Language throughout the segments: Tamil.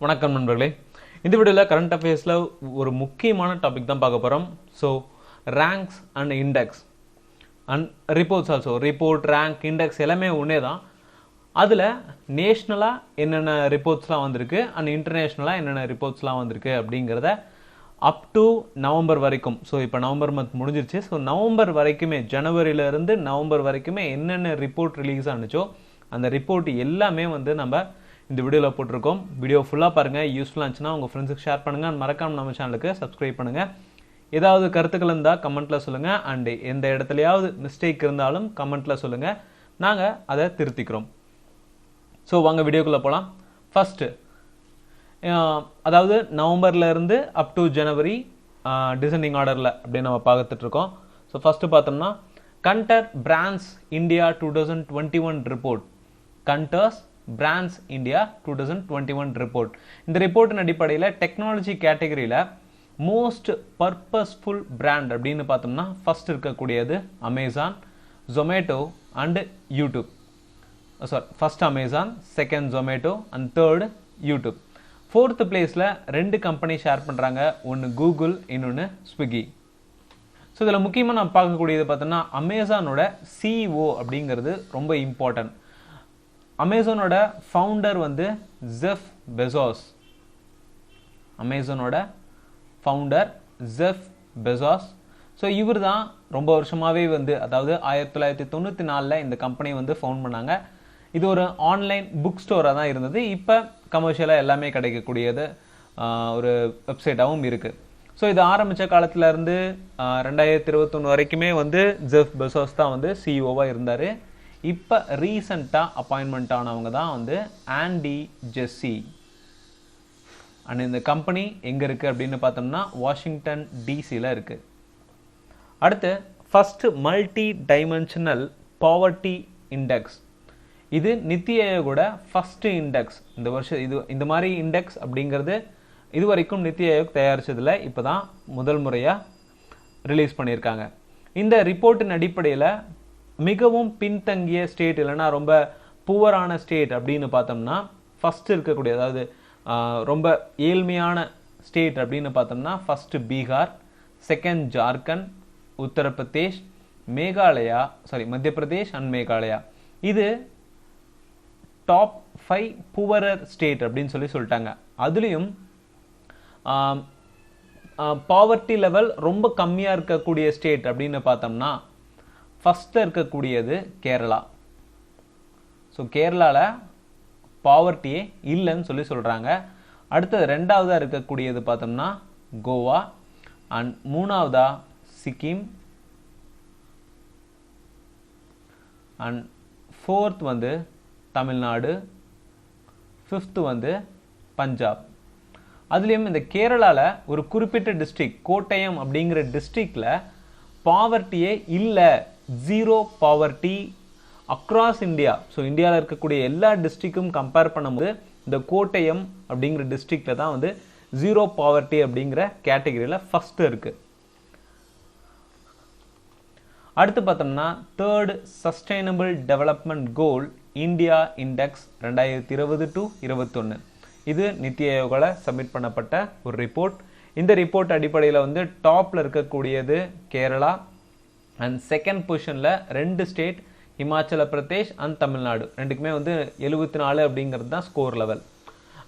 வணக்கம் நண்பர்களே. இந்த வீடியோவில் கரண்ட் அஃபேர்ஸில் ஒரு முக்கியமான டாபிக் தான் பார்க்க போகிறோம். So ranks and index and reports also. Report, rank, index எல்லாமே ஒன்றே தான். அதில் நேஷ்னலாக என்னென்ன ரிப்போர்ட்ஸ்லாம் வந்திருக்கு அண்ட் இன்டர்நேஷ்னலாக என்னென்ன ரிப்போர்ட்ஸ்லாம் வந்திருக்கு அப்படிங்கிறத அப் டு நவம்பர் வரைக்கும். ஸோ இப்போ நவம்பர் மந்த் முடிஞ்சிருச்சு. ஸோ நவம்பர் வரைக்குமே, ஜனவரியிலேருந்து நவம்பர் வரைக்குமே என்னென்ன ரிப்போர்ட் ரிலீஸ் ஆனிச்சோ அந்த ரிப்போர்ட் எல்லாமே நம்ம இந்த வீடியோவில் போட்டிருக்கோம். வீடியோ ஃபுல்லாக பாருங்கள். யூஸ்ஃபுல்லாக இருந்துச்சுன்னா உங்கள் ஃப்ரெண்ட்ஸுக்கு ஷேர் பண்ணுங்கள். மறக்காம நம்ம சேனலுக்கு சப்ஸ்கிரைப் பண்ணுங்கள். ஏதாவது கருத்துக்கள் இருந்தால் கமெண்ட்டில் சொல்லுங்கள். அண்டு எந்த இடத்துலையாவது மிஸ்டேக் இருந்தாலும் கமெண்ட்டில் சொல்லுங்கள். நாங்கள் அதை திருத்திக்கிறோம். ஸோ வாங்க வீடியோக்குள்ளே போகலாம். ஃபஸ்ட்டு, அதாவது நவம்பர்லேருந்து அப் டு ஜனவரி டிசெண்டிங் ஆர்டரில் அப்படின்னு நம்ம பார்த்துட்ருக்கோம். ஸோ ஃபஸ்ட்டு பார்த்தோம்னா Kantar brands India 2021 report. Kantar's brands India 2021 report. இந்த ரிப்போர்ட்டின் அடிப்படையில் டெக்னாலஜி கேட்டகரியில் மோஸ்ட் பர்பஸ்ஃபுல் பிராண்ட் அப்படின்னு பார்த்தோம்னா ஃபர்ஸ்ட் இருக்கக்கூடியது Amazon, Zomato and YouTube. First Amazon, second Zomato and third YouTube. Fourth பிளேஸில் ரெண்டு கம்பெனி ஷேர் பண்ணுறாங்க. ஒன்று கூகுள், இன்னொன்று ஸ்விக்கி. ஸோ இதில் முக்கியமாக நம்ம பார்க்கக்கூடியது பார்த்தோம்னா அமேசானோட சிஇஓ அப்படிங்கிறது ரொம்ப இம்பார்ட்டன்ட். அமேசானோட ஃபவுண்டர் ஜெஃப் பெசோஸ். அமேசானோட ஃபவுண்டர் ஜெஃப் பெசோஸ். ஸோ இவர் தான் ரொம்ப வருஷமாகவே அதாவது 1994 இந்த கம்பெனி ஃபவுண்ட் பண்ணாங்க. இது ஒரு ஆன்லைன் புக் ஸ்டோராக தான் இருந்தது. இப்போ கமர்ஷியலாக எல்லாமே கிடைக்கக்கூடியது ஒரு வெப்சைட்டாகவும் இருக்குது. ஸோ இது ஆரம்பித்த காலத்துலேருந்து 2021 வரைக்குமே ஜெஃப் பெசோஸ் தான் சிஇஓவாக இருந்தார். இப்போ ரீசண்டாக அப்பாயின்மெண்ட் ஆனவங்க தான் ஆண்டி ஜெஸ்ஸி. அண்ட் இந்த கம்பெனி எங்கே இருக்குது அப்படின்னு பார்த்தோம்னா வாஷிங்டன் டிசியில் இருக்குது. அடுத்து first multi dimensional poverty index. இது நித்தி ஆயோகோட ஃபஸ்ட்டு இண்டெக்ஸ். இந்த வருஷம் இந்த மாதிரி இண்டெக்ஸ் அப்படிங்கிறது இது வரைக்கும் நித்தி ஆயோக் தயாரித்ததில் இப்போ தான் முதல் முறையாக ரிலீஸ் பண்ணியிருக்காங்க. இந்த ரிப்போர்ட்டின் அடிப்படையில் மிகவும் பின்தங்கிய ஸ்டேட் இல்லைன்னா ரொம்ப புவரான ஸ்டேட் அப்படின்னு பார்த்தோம்னா ஃபஸ்ட்டு இருக்கக்கூடிய, அதாவது ரொம்ப ஏழ்மையான ஸ்டேட் அப்படின்னு பார்த்தோம்னா ஃபஸ்ட்டு பீகார், செகண்ட் ஜார்க்கண்ட், உத்தரப்பிரதேஷ், மத்திய பிரதேஷ் அண்ட் மேகாலயா. இது டாப் 5 புவரர் ஸ்டேட் அப்படின்னு சொல்லிட்டாங்க. அதுலேயும் பாவர்ட்டி லெவல் ரொம்ப கம்மியாக இருக்கக்கூடிய ஸ்டேட் அப்படின்னு பார்த்தோம்னா ஃபஸ்ட்டில் இருக்கக்கூடியது கேரளா. ஸோ கேரளாவில் பாவர்ட்டியே இல்லைன்னு சொல்கிறாங்க. அடுத்தது ரெண்டாவதாக இருக்கக்கூடியது பார்த்தோம்னா கோவா அண்ட் மூணாவதாக Sikkim and fourth Tamil Nadu, fifth Punjab. அதுலேயும் இந்த கேரளாவில் ஒரு குறிப்பிட்ட டிஸ்ட்ரிக்ட் கோட்டயம் அப்படிங்கிற டிஸ்ட்ரிக்டில் பாவர்ட்டியே இல்லை, zero poverty across India. So இந்தியாவில் இருக்கக்கூடிய எல்லா டிஸ்ட்ரிக்டும் கம்பேர் பண்ணும்போது இந்த கோட்டயம் அப்படிங்கிற டிஸ்ட்ரிக்டில் தான் ஜீரோ பாவர்ட்டி அப்படிங்கிற கேட்டகரியில் ஃபஸ்ட்டு இருக்குது. அடுத்து பார்த்தோம்னா third sustainable development goal India index 2020 to 2021. இது நித்தி ஆயோகால சப்மிட் பண்ணப்பட்ட ஒரு ரிப்போர்ட். இந்த ரிப்போர்ட் அடிப்படையில் டாப்பில் இருக்கக்கூடியது கேரளா அண்ட் செகண்ட் பொசிஷனில் ரெண்டு ஸ்டேட் ஹிமாச்சல பிரதேஷ் அண்ட் தமிழ்நாடு. ரெண்டுக்குமே 74 அப்படிங்கிறது தான் ஸ்கோர் லெவல்.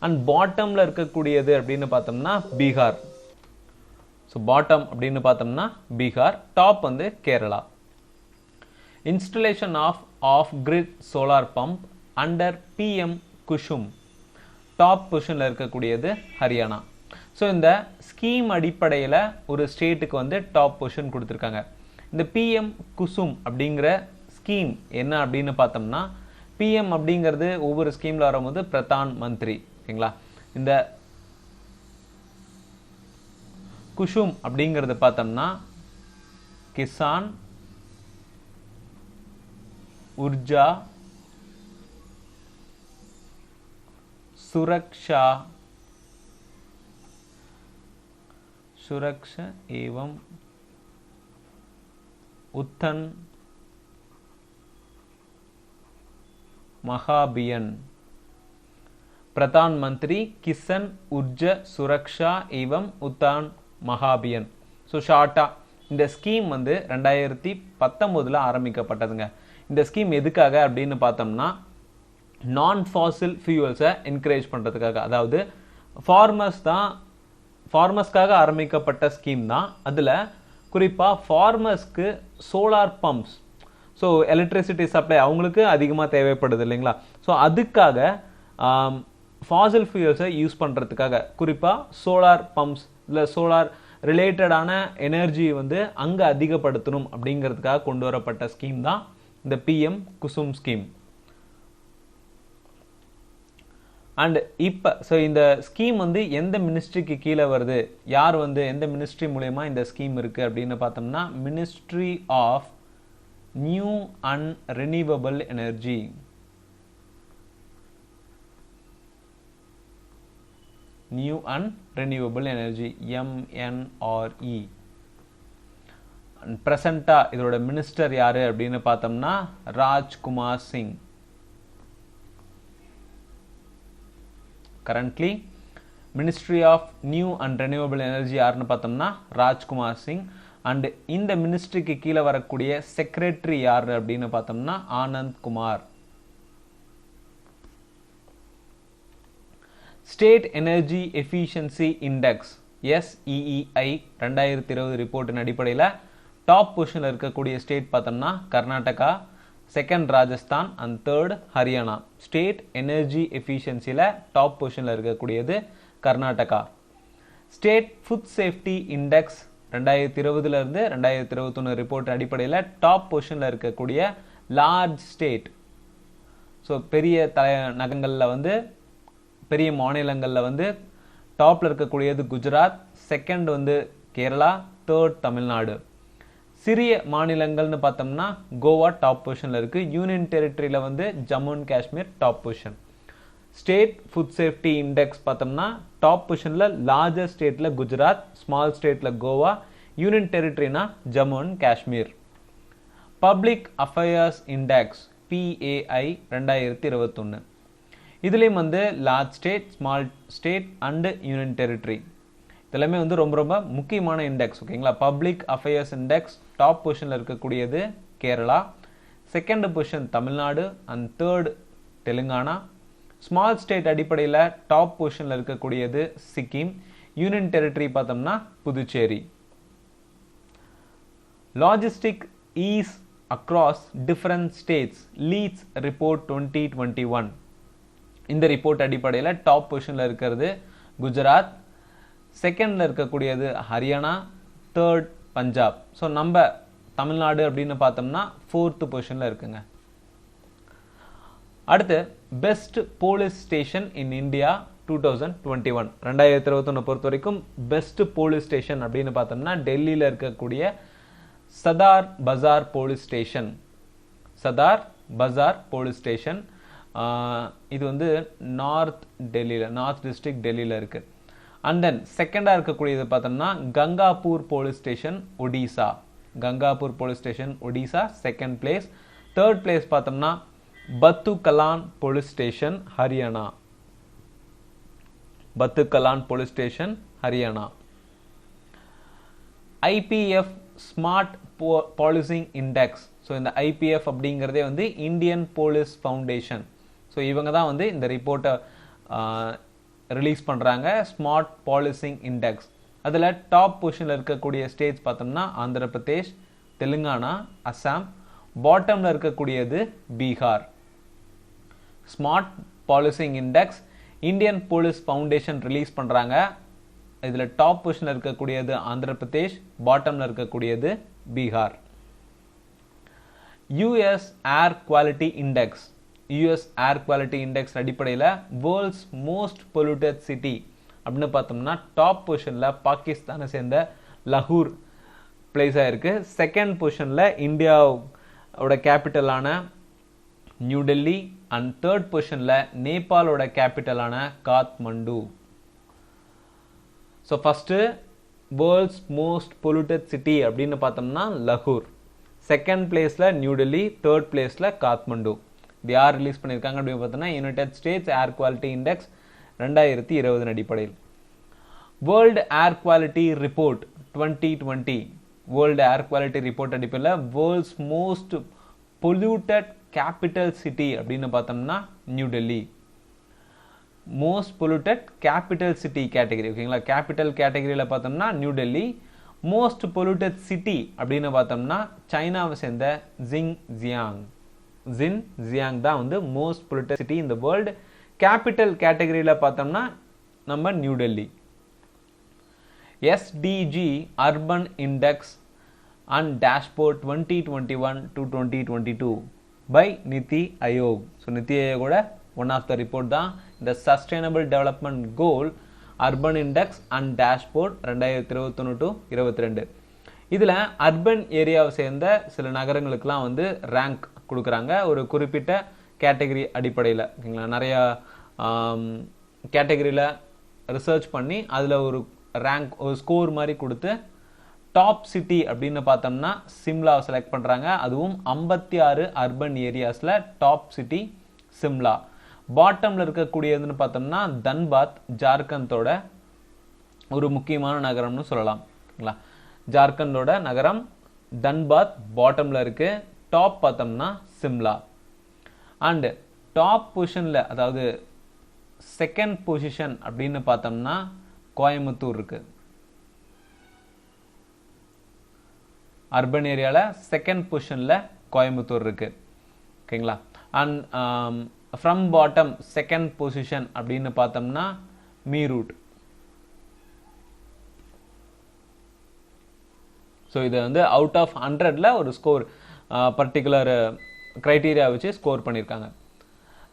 அண்ட் பாட்டமில் இருக்கக்கூடியது அப்படின்னு பார்த்தோம்னா பீகார். ஸோ பாட்டம் அப்படின்னு பார்த்தோம்னா Bihar, top Kerala. Installation off grid solar pump under PM Kusum. Top பொசிஷனில் இருக்கக்கூடியது ஹரியானா. ஸோ இந்த ஸ்கீம் அடிப்படையில் ஒரு ஸ்டேட்டுக்கு டாப் பொசிஷன் கொடுத்துருக்காங்க. இந்த பிஎம் குசும் அப்படிங்கிற ஸ்கீம் என்ன அப்படின்னு பார்த்தோம்னா, பிஎம் அப்படிங்கிறது ஒவ்வொரு ஸ்கீமில் வரும்போது பிரதான் மந்திரி, ஓகேங்களா. இந்த குசும் அப்படிங்கிறது பார்த்தோம்னா கிசான் உர்ஜா सुरक्षा एवं उत्थान महाभियान பிரதான் மந்திரி கிசன் உர்ஜா சுரக்ஷா ஏவம் உத்தான் மகாபியன். ஸோ ஷார்ட்டா இந்த ஸ்கீம் வந்து 2019 ஆரம்பிக்கப்பட்டதுங்க. இந்த ஸ்கீம் எதுக்காக அப்படின்னு பார்த்தோம்னா நான் ஃபாசில் ஃபியூவல்ஸை என்கரேஜ் பண்ணுறதுக்காக, அதாவது ஃபார்மர்ஸ்க்காக ஆரம்பிக்கப்பட்ட ஸ்கீம் தான். அதில் குறிப்பாக ஃபார்மர்ஸ்க்கு solar pumps, so electricity supply அவங்களுக்கு அதிகமாக தேவைப்படுது இல்லைங்களா. ஸோ அதுக்காக ஃபாசில் ஃபியூல்ஸை யூஸ் பண்ணுறதுக்காக, குறிப்பாக சோலார் பம்ப்ஸ் இல்லை சோலார் ரிலேட்டடான எனர்ஜி வந்து அங்கே அதிகப்படுத்தணும் அப்படிங்கிறதுக்காக கொண்டு வரப்பட்ட ஸ்கீம் தான் இந்த பிஎம் குசும் ஸ்கீம். அண்ட் இப்போ ஸோ இந்த ஸ்கீம் வந்து எந்த மினிஸ்ட்ரிக்கு கீழே வருது, யார் வந்து எந்த மினிஸ்ட்ரி மூலயமா இந்த ஸ்கீம் இருக்குது அப்படின்னு பார்த்தோம்னா ministry of new and renewable energy. New and renewable energy, MNRE. பிரசண்டா இதோட மினிஸ்டர் யாரு அப்படின்னு பார்த்தோம்னா Rajkumar Singh. Currently ministry of new and renewable energy யாருன்னு பார்த்தோம்னா ராஜ்குமார் சிங். அண்ட் இந்த மினிஸ்ட்ரிக்கு கீழே வரக்கூடிய செக்ரட்டரி யார் அப்படின்னு பார்த்தோம்னா Anand Kumar. State energy efficiency index SEEI 2020 ரிப்போர்ட்டின் அடிப்படையில் டாப் பொசிஷனில் இருக்கக்கூடிய ஸ்டேட் பார்த்தோம்னா Karnataka, second Rajasthan and third Haryana. State energy எஃபிஷியன்சியில் டாப் பொசிஷனில் இருக்கக்கூடியது Karnataka. State food safety index 2020 2021 report அடிப்படையில் டாப் பொசிஷனில் இருக்கக்கூடிய லார்ஜ் ஸ்டேட், ஸோ பெரிய நகரங்களில் வந்து பெரிய மாநிலங்களில் வந்து டாப்பில் இருக்கக்கூடியது குஜராத், செகண்ட் வந்து கேரளா, தேர்ட் தமிழ்நாடு. சிறிய மாநிலங்கள்னு பார்த்தோம்னா கோவா டாப் பொசிஷனில் இருக்குது. யூனியன் டெரிட்டரியில் வந்து Jammu and Kashmir top position. State food safety index பார்த்தோம்னா டாப் பொசிஷனில் லார்ஜஸ்ட் ஸ்டேட்டில் குஜராத், ஸ்மால் ஸ்டேட்டில் கோவா, யூனியன் டெரிட்டரினா Jammu and Kashmir. Public affairs index PAI 2021. இதுலேயும் வந்து large state, small state and union territory இதெல்லாமே வந்து ரொம்ப ரொம்ப முக்கியமான இண்டெக்ஸ். ஓகேங்களா. பப்ளிக் அஃபேர்ஸ் இண்டெக்ஸ் டாப் பொசிஷனில் இருக்கக்கூடியது Kerala, second position Tamil Nadu and third Telangana. Small state அடிப்படையில் டாப் பொசிஷனில் இருக்கக்கூடியது சிக்கிம், யூனியன் டெரிட்டரி பார்த்தோம்னா Puducherry. Logistic is across different states leads report 2021. இந்த ரிப்போர்ட் அடிப்படையில் டாப் பொசிஷனில் இருக்கிறது குஜராத், செகண்டில் இருக்கக்கூடியது ஹரியானா, தேர்ட் பஞ்சாப். ஸோ நம்ம தமிழ்நாடு அப்படின்னு பார்த்தோம்னா ஃபோர்த்து பொசிஷனில் இருக்குங்க. அடுத்து best police station in India 2021. 2021 பொறுத்த வரைக்கும் பெஸ்ட் போலீஸ் ஸ்டேஷன் அப்படின்னு பார்த்தோம்னா டெல்லியில் இருக்கக்கூடிய சதார் பஜார் போலீஸ் ஸ்டேஷன். சதார் பஜார் போலீஸ் ஸ்டேஷன் இது வந்து நார்த் டிஸ்ட்ரிக்ட் டெல்லியில் இருக்குது. அண்ட் தென் செகண்டாக இருக்கக்கூடியது பார்த்தோம்னா Gangapur police station Odisha. Gangapur police station Odisha second place. Third place பார்த்தோம்னா Bhattu Kalan police station Haryana. Bhattu Kalan police station Haryana. IPF smart policing index. So இந்த IPF அப்படிங்கிறதே வந்து இந்தியன் போலீஸ் ஃபவுண்டேஷன். ஸோ இவங்க தான் வந்து இந்த ரிப்போர்ட்டை ரிலீஸ் பண்ணுறாங்க, ஸ்மார்ட் பாலிசிங் இண்டெக்ஸ். அதில் டாப் பொசிஷனில் இருக்கக்கூடிய ஸ்டேட்ஸ் பார்த்தோம்னா ஆந்திர பிரதேஷ், தெலுங்கானா, அஸ்ஸாம். பாட்டமில் இருக்கக்கூடியது Bihar. Smart policing index Indian police foundation release பண்ணுறாங்க. இதில் டாப் பொசிஷனில் இருக்கக்கூடியது ஆந்திர பிரதேஷ், பாட்டமில் இருக்கக்கூடியது பீகார். US ஏர் குவாலிட்டி இண்டெக்ஸ். US ஏர் குவாலிட்டி இண்டெக்ஸ் அடிப்படையில் வேர்ல்ட்ஸ் மோஸ்ட் பொல்யூட்டட் சிட்டி அப்படின்னு பார்த்தோம்னா டாப் பொசிஷனில் பாகிஸ்தானை சேர்ந்த லஹூர் பிளேஸ் ஆகிருக்கு. செகண்ட் பொசிஷனில் இந்தியாவோட கேபிட்டலான நியூ டெல்லி அண்ட் தேர்ட் பொசிஷனில் நேபாளோட கேபிட்டலான Kathmandu. So first world's most polluted city அப்படின்னு பார்த்தோம்னா லஹூர், செகண்ட் பிளேஸில் நியூ டெல்லி, தேர்ட் பிளேஸில் காத்மண்டு. இது யார் ரிலீஸ் பண்ணியிருக்காங்க அப்படின்னு பார்த்தோம்னா United States air quality index 2020 அடிப்படையில். World air quality report 2020 world air quality report அடிப்படையில் world's most polluted capital city அப்படின்னு பார்த்தோம்னா New Delhi. Most polluted capital city category, ஓகேங்களா. கேபிட்டல் கேட்டகரியில் பார்த்தோம்னா New Delhi. Most polluted city அப்படின்னு பார்த்தோம்னா சைனாவை சேர்ந்த ஜின்ஜியாங் தான் வந்து மோஸ்ட் பொல்யூட்டட் சிட்டி இந்த வேர்ல்டு. கேபிட்டல் கேட்டகரியில் பார்த்தோம்னா நம்ம new Delhi. SDG urban index and dashboard 2021 to 2022 by Niti Aayog. So Niti ஆயோகோட ஒன் ஆஃப் த ரிப்போர்ட் தான் இந்த sustainable development goal urban index and dashboard 2021 to 2022. இதில் அர்பன் ஏரியாவை சேர்ந்த சில நகரங்களுக்கெல்லாம் வந்து ரேங்க் கொடுக்குறாங்க ஒரு குறிப்பிட்ட கேட்டகரி அடிப்படையில், ஓகேங்களா. நிறையா கேட்டகரியில் ரிசர்ச் பண்ணி அதில் ஒரு ரேங்க் ஒரு ஸ்கோர் மாதிரி கொடுத்து டாப் சிட்டி அப்படின்னு பார்த்தோம்னா சிம்லாவை செலக்ட் பண்ணுறாங்க. அதுவும் 56 அர்பன் ஏரியாஸில் டாப் சிட்டி சிம்லா. பாட்டமில் இருக்கக்கூடியதுன்னு பார்த்தோம்னா தன்பாத் ஜார்க்கண்டோட ஒரு முக்கியமான நகரம்னு சொல்லலாம், ஓகேங்களா. ஜார்க்கண்டோட நகரம் தன்பாத் பாட்டமில் இருக்குது. டாப் பார்த்தோம்னா சிம்லா. அண்டு டாப் பொசிஷனில், அதாவது செகண்ட் பொசிஷன் அப்படின்னு பார்த்தோம்னா கோயம்புத்தூர் இருக்குது. அர்பன் ஏரியாவில் செகண்ட் பொசிஷனில் கோயம்புத்தூர் இருக்குது, ஓகேங்களா. And from bottom second position அப்படின்னு பார்த்தோம்னா மீரூட். ஸோ இது வந்து அவுட் ஆஃப் 100ல் ஒரு ஸ்கோர் பர்டிகுலர் க்ரைட்டீரியா வச்சு ஸ்கோர் பண்ணியிருக்காங்க.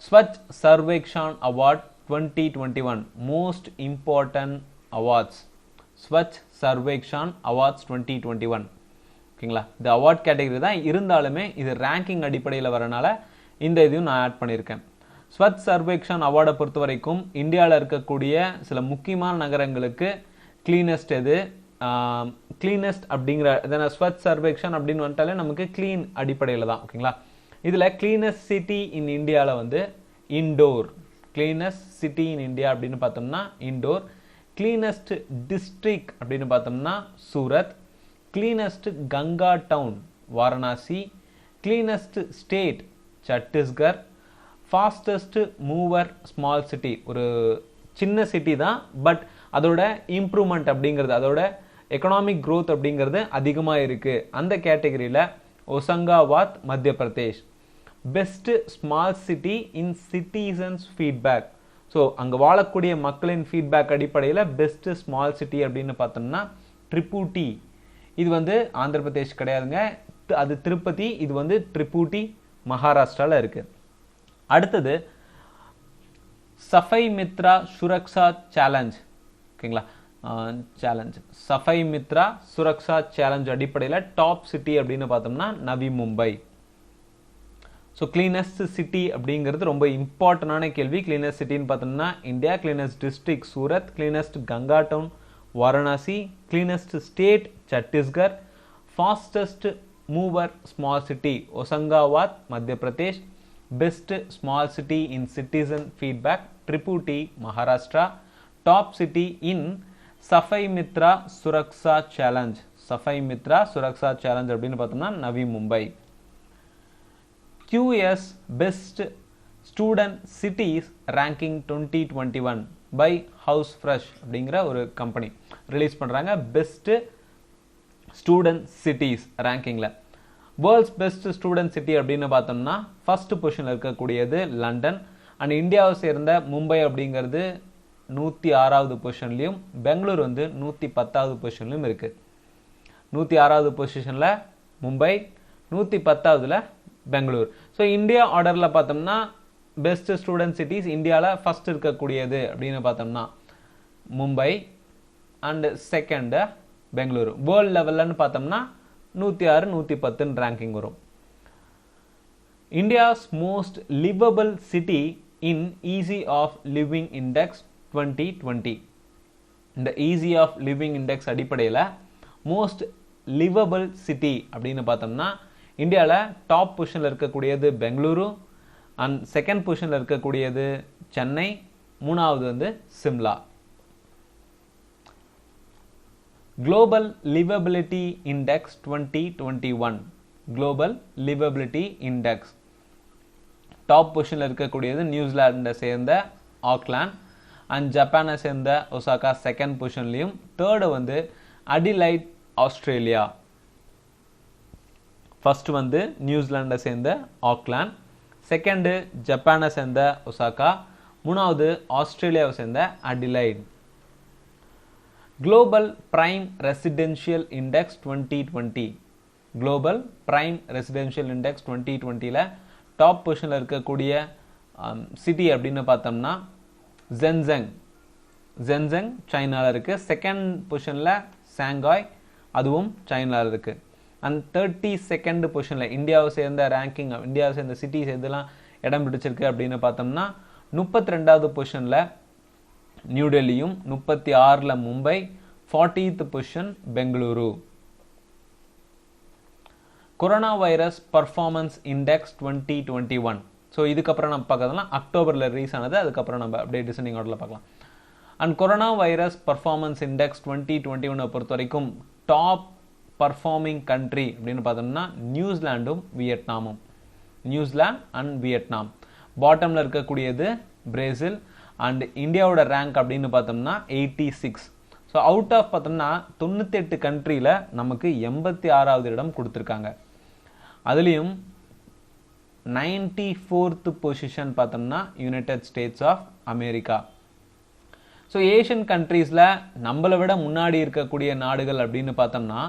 Swachh Survekshan award 2021 most important awards. Swachh Survekshan awards 2021, ஓகேங்களா. இது அவார்ட் கேட்டகரி தான் இருந்தாலுமே இது ரேங்கிங் அடிப்படையில் வரனால இந்த இதையும் நான் ஆட் பண்ணியிருக்கேன். ஸ்வச் சர்வேக்ஷான் அவார்டை பொறுத்த வரைக்கும் இந்தியாவில் இருக்கக்கூடிய சில முக்கியமான நகரங்களுக்கு கிளீனஸ்ட் எது, கிளீனஸ்ட் அப்படிங்கிற இதனால் ஸ்வச் சர்வேக்ஷன் அப்படின்னு வந்துட்டாலே நமக்கு கிளீன் அடிப்படையில் தான், ஓகேங்களா. இதில் கிளீனஸ்ட் சிட்டி இன் இந்தியாவில் வந்து Indore. Cleanest city in India அப்படின்னு பார்த்தோம்னா இண்டோர். கிளீனஸ்ட் டிஸ்ட்ரிக்ட் அப்படின்னு பார்த்தோம்னா Surat. Cleanest Ganga town Varanasi. Cleanest state Chhattisgarh. Fastest mover small city, ஒரு சின்ன சிட்டி தான், பட் அதோட இம்ப்ரூவ்மெண்ட் அப்படிங்கிறது, அதோட எக்கனாமிக் க்ரோத் அப்படிங்கிறது அதிகமாக இருக்குது. அந்த கேட்டகரியில் ஒசங்காபாத் Madhya Pradesh. Best small city இன் சிட்டிசன்ஸ் ஃபீட்பேக். ஸோ அங்கே வாழக்கூடிய மக்களின் ஃபீட்பேக் அடிப்படையில் பெஸ்ட் ஸ்மால் சிட்டி அப்படின்னு பார்த்தோம்னா ட்ரிபூட்டி. இது வந்து ஆந்திர பிரதேஷ் கிடையாதுங்க, அது திருப்பதி. இது வந்து ட்ரிபூட்டி மகாராஷ்டிராவில் இருக்குது. அடுத்தது சஃபை மித்ரா சுரக்ஷா சேலஞ்ச், ஓகேங்களா. சேலஞ்ச் சஃபை மித்ரா சுரக்ஷா சேலஞ்ச் அடிப்படையில் டாப் சிட்டி அப்படின்னு பார்த்தோம்னா Navi Mumbai. So cleanest city அப்படிங்கிறது ரொம்ப இம்பார்ட்டண்டான கேள்வி. கிளீனஸ்ட் சிட்டின்னு பார்த்தோம்னா India. Cleanest district Surat. Cleanest Ganga town Varanasi. Cleanest state Chhattisgarh. Fastest mover small city Hoshangabad Madhya Pradesh. Best small city in citizen feedback ட்ரிபூட்டி Maharashtra. Top city in Safai Mitra Suraksha challenge. Safai Mitra Suraksha challenge அப்படின்னு பார்த்தோம்னா Navi Mumbai. QS best student cities ranking 2021 by House Fresh அப்படிங்கிற ஒரு கம்பெனி ரிலீஸ் பண்ணுறாங்க. பெஸ்ட் ஸ்டூடெண்ட் சிட்டிஸ் ரேங்கிங்கில் வேர்ல்ட்ஸ் பெஸ்ட் ஸ்டூடெண்ட் சிட்டி அப்படின்னு பார்த்தோம்னா ஃபர்ஸ்ட் பொசிஷனில் இருக்கக்கூடியது லண்டன். அண்ட் இந்தியாவை சேர்ந்த மும்பை அப்படிங்கிறது 106வது பொசிஷன்லையும், பெங்களூர் வந்து 110வது பொசிஷன்லையும் இருக்குது. 106வது பொசிஷனில் மும்பை, 110வதுல பெங்களூர். ஸோ இந்தியா ஆர்டரில் பார்த்தோம்னா பெஸ்ட் ஸ்டூடெண்ட் சிட்டிஸ் இந்தியாவில் ஃபர்ஸ்ட் இருக்கக்கூடியது அப்படின்னு பார்த்தோம்னா Mumbai and second Bengaluru. World லெவல்லன்னு பார்த்தோம்னா 106, 110 ரேங்கிங் வரும். India's most livable city in ease of living index 2020. இந்த ஈஸி ஆஃப் லிவிங் இண்டெக்ஸ் அடிப்படையில் மோஸ்ட் லிவபிள் சிட்டி அப்படின்னு பார்த்தோம்னா இந்தியாவில் டாப் பொசிஷனில் இருக்கக்கூடியது பெங்களூரு அண்ட் செகண்ட் பொசிஷனில் இருக்கக்கூடியது சென்னை, மூணாவது வந்து Shimla. Global liveability index 2021, global liveability index top பொசிஷனில் இருக்கக்கூடியது நியூசிலாண்டை சேர்ந்த ஆக்லாண்ட் அண்ட் ஜப்பானை சேர்ந்த ஒசாகா செகண்ட் பொசிஷன்லையும், தேர்டு வந்து அடிலைட் ஆஸ்திரேலியா. ஃபர்ஸ்ட் வந்து நியூசிலாண்டை சேர்ந்த ஆக்லாண்ட், செகண்டு ஜப்பானை சேர்ந்த ஒசாகா, மூணாவது ஆஸ்திரேலியாவை சேர்ந்த Adelaide. Global prime residential index 2020, global prime residential index 2020ல டாப் பொசிஷனில் இருக்கக்கூடிய சிட்டி அப்படின்னு பார்த்தோம்னா ஜென்செங் சைனாவில் இருக்குது. செகண்ட் பொசிஷனில் சாங்காய், அதுவும் சைனாவில் இருக்குது. அண்ட் 32nd பொசிஷனில் இந்தியாவை சேர்ந்த ரேங்கிங், இந்தியாவை சேர்ந்த சிட்டிஸ் எதெல்லாம் இடம் பிடிச்சிருக்கு அப்படின்னு பார்த்தோம்னா 32வது பொசிஷனில் நியூ டெல்லியும், 36ல் Mumbai, 40th position Bengaluru. Corona virus performance index 2021. So இதுக்கப்புறம் நம்ம பார்க்கறதுலாம் அக்டோபரில் ரிலீஸ் ஆனது, அதுக்கப்புறம் நம்ம அப்படியே டிசைனிங் ஆர்டரில் பார்க்கலாம். And corona virus performance index 2021 பொறுத்த வரைக்கும் டாப் பர்ஃபார்மிங் கண்ட்ரி அப்படின்னு பார்த்தோம்னா நியூசிலாண்டும் வியட்நாமும். New Zealand and Vietnam. பாட்டமில் இருக்கக்கூடியது பிரேசில். அண்ட் இந்தியாவோட ரேங்க் அப்படின்னு பார்த்தோம்னா 86. ஸோ அவுட் ஆஃப் பார்த்தோம்னா 98 கண்ட்ரியில் நமக்கு 86வது இடம் கொடுத்துருக்காங்க. அதுலேயும் 94th பொசிஷன் பார்த்தோம்னா United States of America. So Asian கண்ட்ரீஸில் நம்மளை விட முன்னாடி இருக்கக்கூடிய நாடுகள் அப்படின்னு பார்த்தோம்னா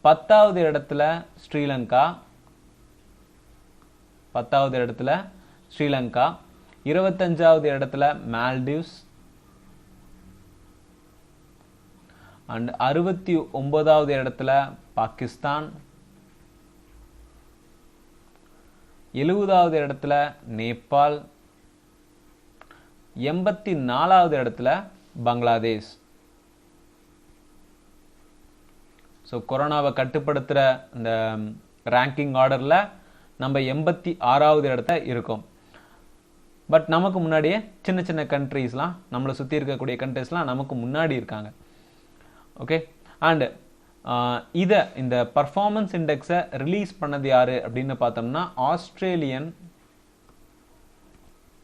10வது இடத்துல ஸ்ரீலங்கா, 10வது இடத்துல ஸ்ரீலங்கா, 25வது இடத்துல மால்டீவ்ஸ், அண்ட் 69வது இடத்துல பாகிஸ்தான், 70வது இடத்துல நேபாள், 84வது இடத்துல பங்களாதேஷ். ஸோ கொரோனாவை கட்டுப்படுத்துகிற இந்த ரேங்கிங் ஆர்டரில் நம்ம 86வது இடத்துல இருக்கோம். பட் நமக்கு முன்னாடியே சின்ன சின்ன கண்ட்ரீஸ்லாம், நம்மளை சுற்றி இருக்கக்கூடிய கண்ட்ரீஸ்லாம் நமக்கு முன்னாடி இருக்காங்க. ஓகே. அண்டு இந்த பர்ஃபார்மன்ஸ் இண்டெக்ஸை ரிலீஸ் பண்ணது யாரு அப்படின்னு பார்த்தோம்னா ஆஸ்திரேலியன்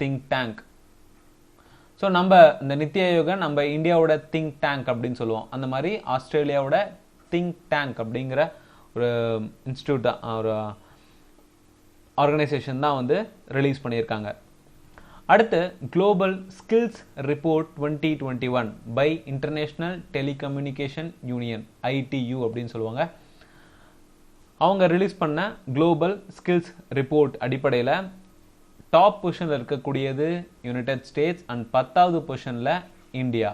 திங்க் டேங்க். ஸோ நம்ம இந்த நித்தி ஆயோக நம்ம இந்தியாவோட திங்க் டேங்க் அப்படின்னு சொல்லுவோம். அந்த மாதிரி ஆஸ்திரேலியாவோட திங்க் டேங்க் அப்படிங்கிற ஒரு இன்ஸ்டியூட் தான், ஒரு ஆர்கனைசேஷன் தான் வந்து ரிலீஸ் பண்ணியிருக்காங்க. அடுத்து global skills report 2021 by International Telecommunication Union, ITU அப்படின்னு சொல்லுவாங்க. அவங்க ரிலீஸ் பண்ண குளோபல் ஸ்கில்ஸ் ரிப்போர்ட் அடிப்படையில் டாப் பொசிஷனில் இருக்கக்கூடியது யுனைடெட் ஸ்டேட்ஸ் அண்ட் 10வது பொசிஷனில் இந்தியா.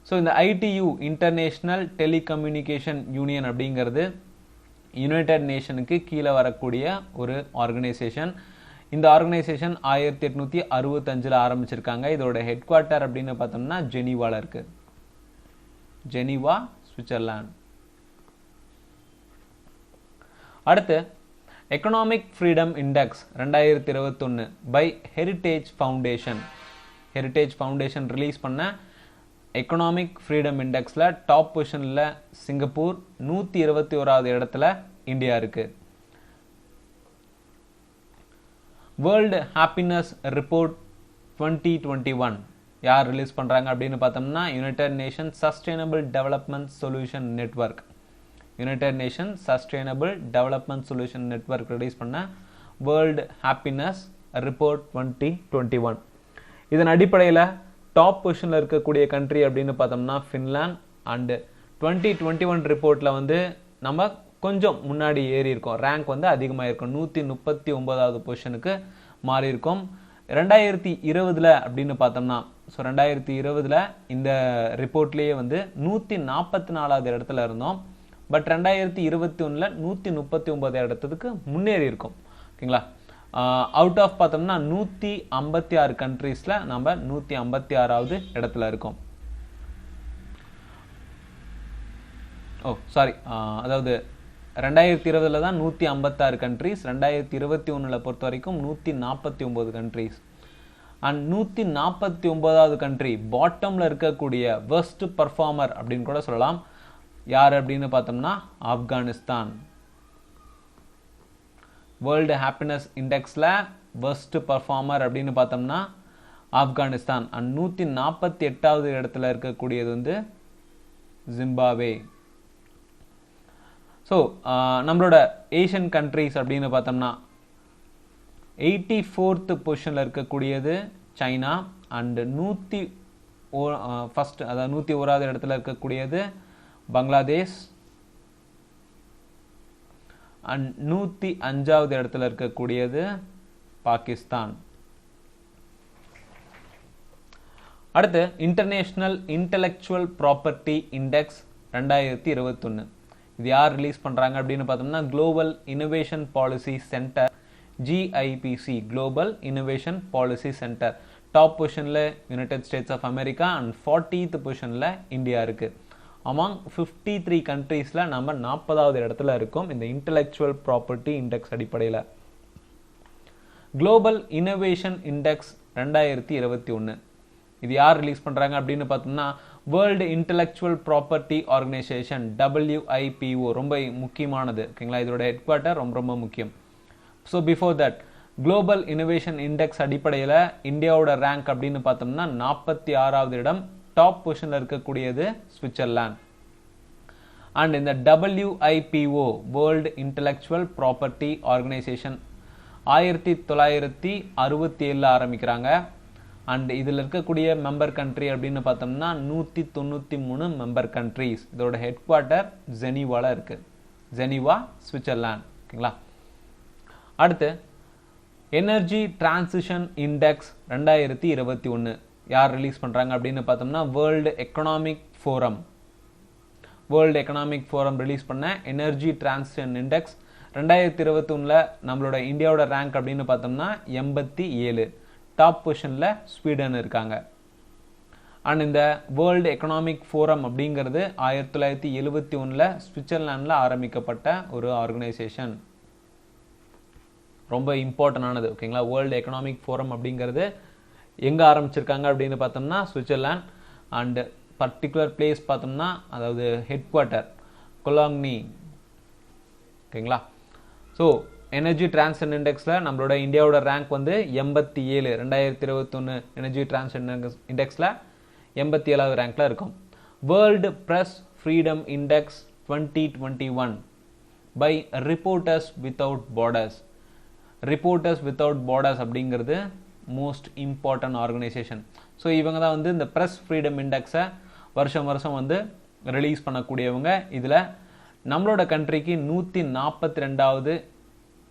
ஸோ இந்த ITU இன்டர்நேஷனல் டெலிகம்யூனிகேஷன் யூனியன் அப்படிங்கிறது யுனைடெட் நேஷனுக்கு கீழே வரக்கூடிய ஒரு ஆர்கனைசேஷன். இந்த ஆர்கனைசேஷன் 1865 ஆரம்பிச்சிருக்காங்க. இதோட ஹெட் குவார்ட்டர் அப்படின்னு பார்த்தோம்னா ஜெனீவாவில் இருக்கு. Geneva, Switzerland. அடுத்து economic freedom index 2021 by Heritage Foundation. Heritage Foundation release பண்ண எக்கனாமிக் ஃப்ரீடம் இண்டெக்ஸில் டாப் பொசிஷனில் சிங்கப்பூர், 121வது இடத்துல இந்தியா இருக்கு. வேர்ல்டு ஹாப்பினஸ் ரிப்போர்ட் 2021 யார் ரிலீஸ் பண்ணுறாங்க அப்படின்னு பார்த்தோம்னா United nation sustainable development solution network. United nation sustainable development solution network release பண்ண வேர்ல்டு ஹாப்பினஸ் ரிப்போர்ட் 2021. இதன் அடிப்படையில் டாப் பொசிஷனில் இருக்கக்கூடிய கண்ட்ரி அப்படின்னு பார்த்தோம்னா ஃபின்லாந்து. அண்டு 2021 ரிப்போர்ட்டில் வந்து நம்ம கொஞ்சம் முன்னாடி ஏறி இருக்கோம், ரேங்க் வந்து அதிகமாக இருக்கும், 139வது பொசிஷனுக்கு மாறி இருக்கும். 2020 அப்படின்னு பார்த்தோம்னா, ஸோ 2020 இந்த ரிப்போர்ட்லேயே வந்து 144வது இடத்துல இருந்தோம். பட் 2021 139 இடத்துக்கு முன்னேறி இருக்கும். ஓகேங்களா. அவுட் ஆஃப் பார்த்தோம்னா 156 கண்ட்ரீஸில் நம்ம 156வது இடத்துல இருக்கோம். அதாவது 2020 தான் 156 கண்ட்ரீஸ், 2021 பொறுத்த வரைக்கும் 149 கண்ட்ரீஸ். அண்ட் 149வது கண்ட்ரி பாட்டமில் இருக்கக்கூடிய வெஸ்ட் பர்ஃபார்மர் அப்படின்னு கூட சொல்லலாம். யார் அப்படின்னு பார்த்தோம்னா ஆப்கானிஸ்தான். வேர்ல்டு ஹாப்பினஸ் இண்டெக்ஸில் வெஸ்ட் பர்ஃபார்மர் அப்படின்னு பார்த்தோம்னா ஆப்கானிஸ்தான். அண்ட் 148வது இடத்துல இருக்கக்கூடியது வந்து ஜிம்பாப்வே. ஸோ நம்மளோட ஏஷியன் கண்ட்ரிஸ் அப்படின்னு பார்த்தோம்னா 84th பொசிஷனில் இருக்கக்கூடியது சைனா. அண்டு 101வது இடத்துல இருக்கக்கூடியது பங்களாதேஷ். அண்ட் 105வது இடத்துல இருக்கக்கூடியது பாகிஸ்தான். அடுத்து இன்டர்நேஷனல் இன்டெலெக்சுவல் ப்ராப்பர்ட்டி இண்டெக்ஸ் 2021. இது யார் ரிலீஸ் பண்ணுறாங்க அப்படின்னு பார்த்தோம்னா global innovation policy center, GIPC, global innovation policy center. Top பொசிஷனில் United States of America and 40th பொசிஷனில் இந்தியா இருக்குது. அமாங் 53 கண்ட்ரீஸில் நம்ம 40வது இடத்துல இருக்கோம் இந்த இன்டெலெக்சுவல் ப்ராப்பர்ட்டி இண்டெக்ஸ் அடிப்படையில். குளோபல் இனோவேஷன் இண்டெக்ஸ் 2021 இது யார் ரிலீஸ் பண்ணுறாங்க அப்படின்னு பார்த்தோம்னா world intellectual property organisation, WIPO. ரொம்ப முக்கியமானது, ஓகேங்களா. இதோட ஹெட் குவார்ட்டர் ரொம்ப முக்கியம். So before that global innovation index அடிப்படையில் இந்தியாவோட ரேங்க் அப்படின்னு பார்த்தோம்னா 46வது இடம். டாப் பொசிஷனில் இருக்கக்கூடியது சுவிட்சர்லாந்து. அண்ட் இந்த WIPO world intellectual property organisation 1967 ஆரம்பிக்கிறாங்க. அண்ட் இதில் இருக்கக்கூடிய மெம்பர் கண்ட்ரி அப்படின்னு பார்த்தோம்னா 193 மெம்பர் கண்ட்ரிஸ். இதோட ஹெட் குவார்ட்டர் ஜெனீவாவில் இருக்குது. ஜெனீவா, சுவிட்சர்லாந்து, ஓகேங்களா. அடுத்து எனர்ஜி டிரான்சிஷன் இண்டெக்ஸ் 2021 யார் ரிலீஸ் பண்ணுறாங்க அப்படின்னு பார்த்தோம்னா வேர்ல்டு எக்கனாமிக் ஃபோரம் ரிலீஸ் பண்ண எனர்ஜி டிரான்சிஷன் இண்டெக்ஸ் 2021 நம்மளோட இந்தியாவோட ரேங்க் அப்படின்னு பார்த்தோம்னா 87. டாப் பொசிஷனில் ஸ்வீடன் இருக்காங்க. அண்ட் இந்த வேர்ல்டு எக்கனாமிக் ஃபோரம் அப்படிங்கிறது 1971 சுவிட்சர்லாண்டில் ஆரம்பிக்கப்பட்ட ஒரு ஆர்கனைசேஷன். ரொம்ப இம்பார்ட்டன்டானது, ஓகேங்களா. வேர்ல்டு எக்கனாமிக் ஃபோரம் அப்படிங்கிறது எங்கே ஆரம்பிச்சிருக்காங்க அப்படின்னு பார்த்தோம்னா சுவிட்சர்லாந்து. அண்ட் பர்டிகுலர் பிளேஸ் பார்த்தோம்னா அதாவது ஹெட் குவார்ட்டர் கொலாங்னி, ஓகேங்களா. ஸோ எனர்ஜி டிரான்சிஷன் இண்டெக்ஸில் நம்மளோட இந்தியாவோட ரேங்க் வந்து 87. 2021 எனர்ஜி டிரான்சிஷன் இண்டெக்ஸில் 87வது ரேங்க்ல இருக்கும். World press freedom index 2021 by Reporters without Borders அப்படிங்கிறது மோஸ்ட் இம்பார்ட்டன்ட் ஆர்கனைசேஷன். ஸோ இவங்க தான் வந்து இந்த ப்ரெஸ் ஃப்ரீடம் இண்டெக்ஸை வருஷம் வந்து ரிலீஸ் பண்ணக்கூடியவங்க. இதில் நம்மளோட கண்ட்ரிக்கு 142வது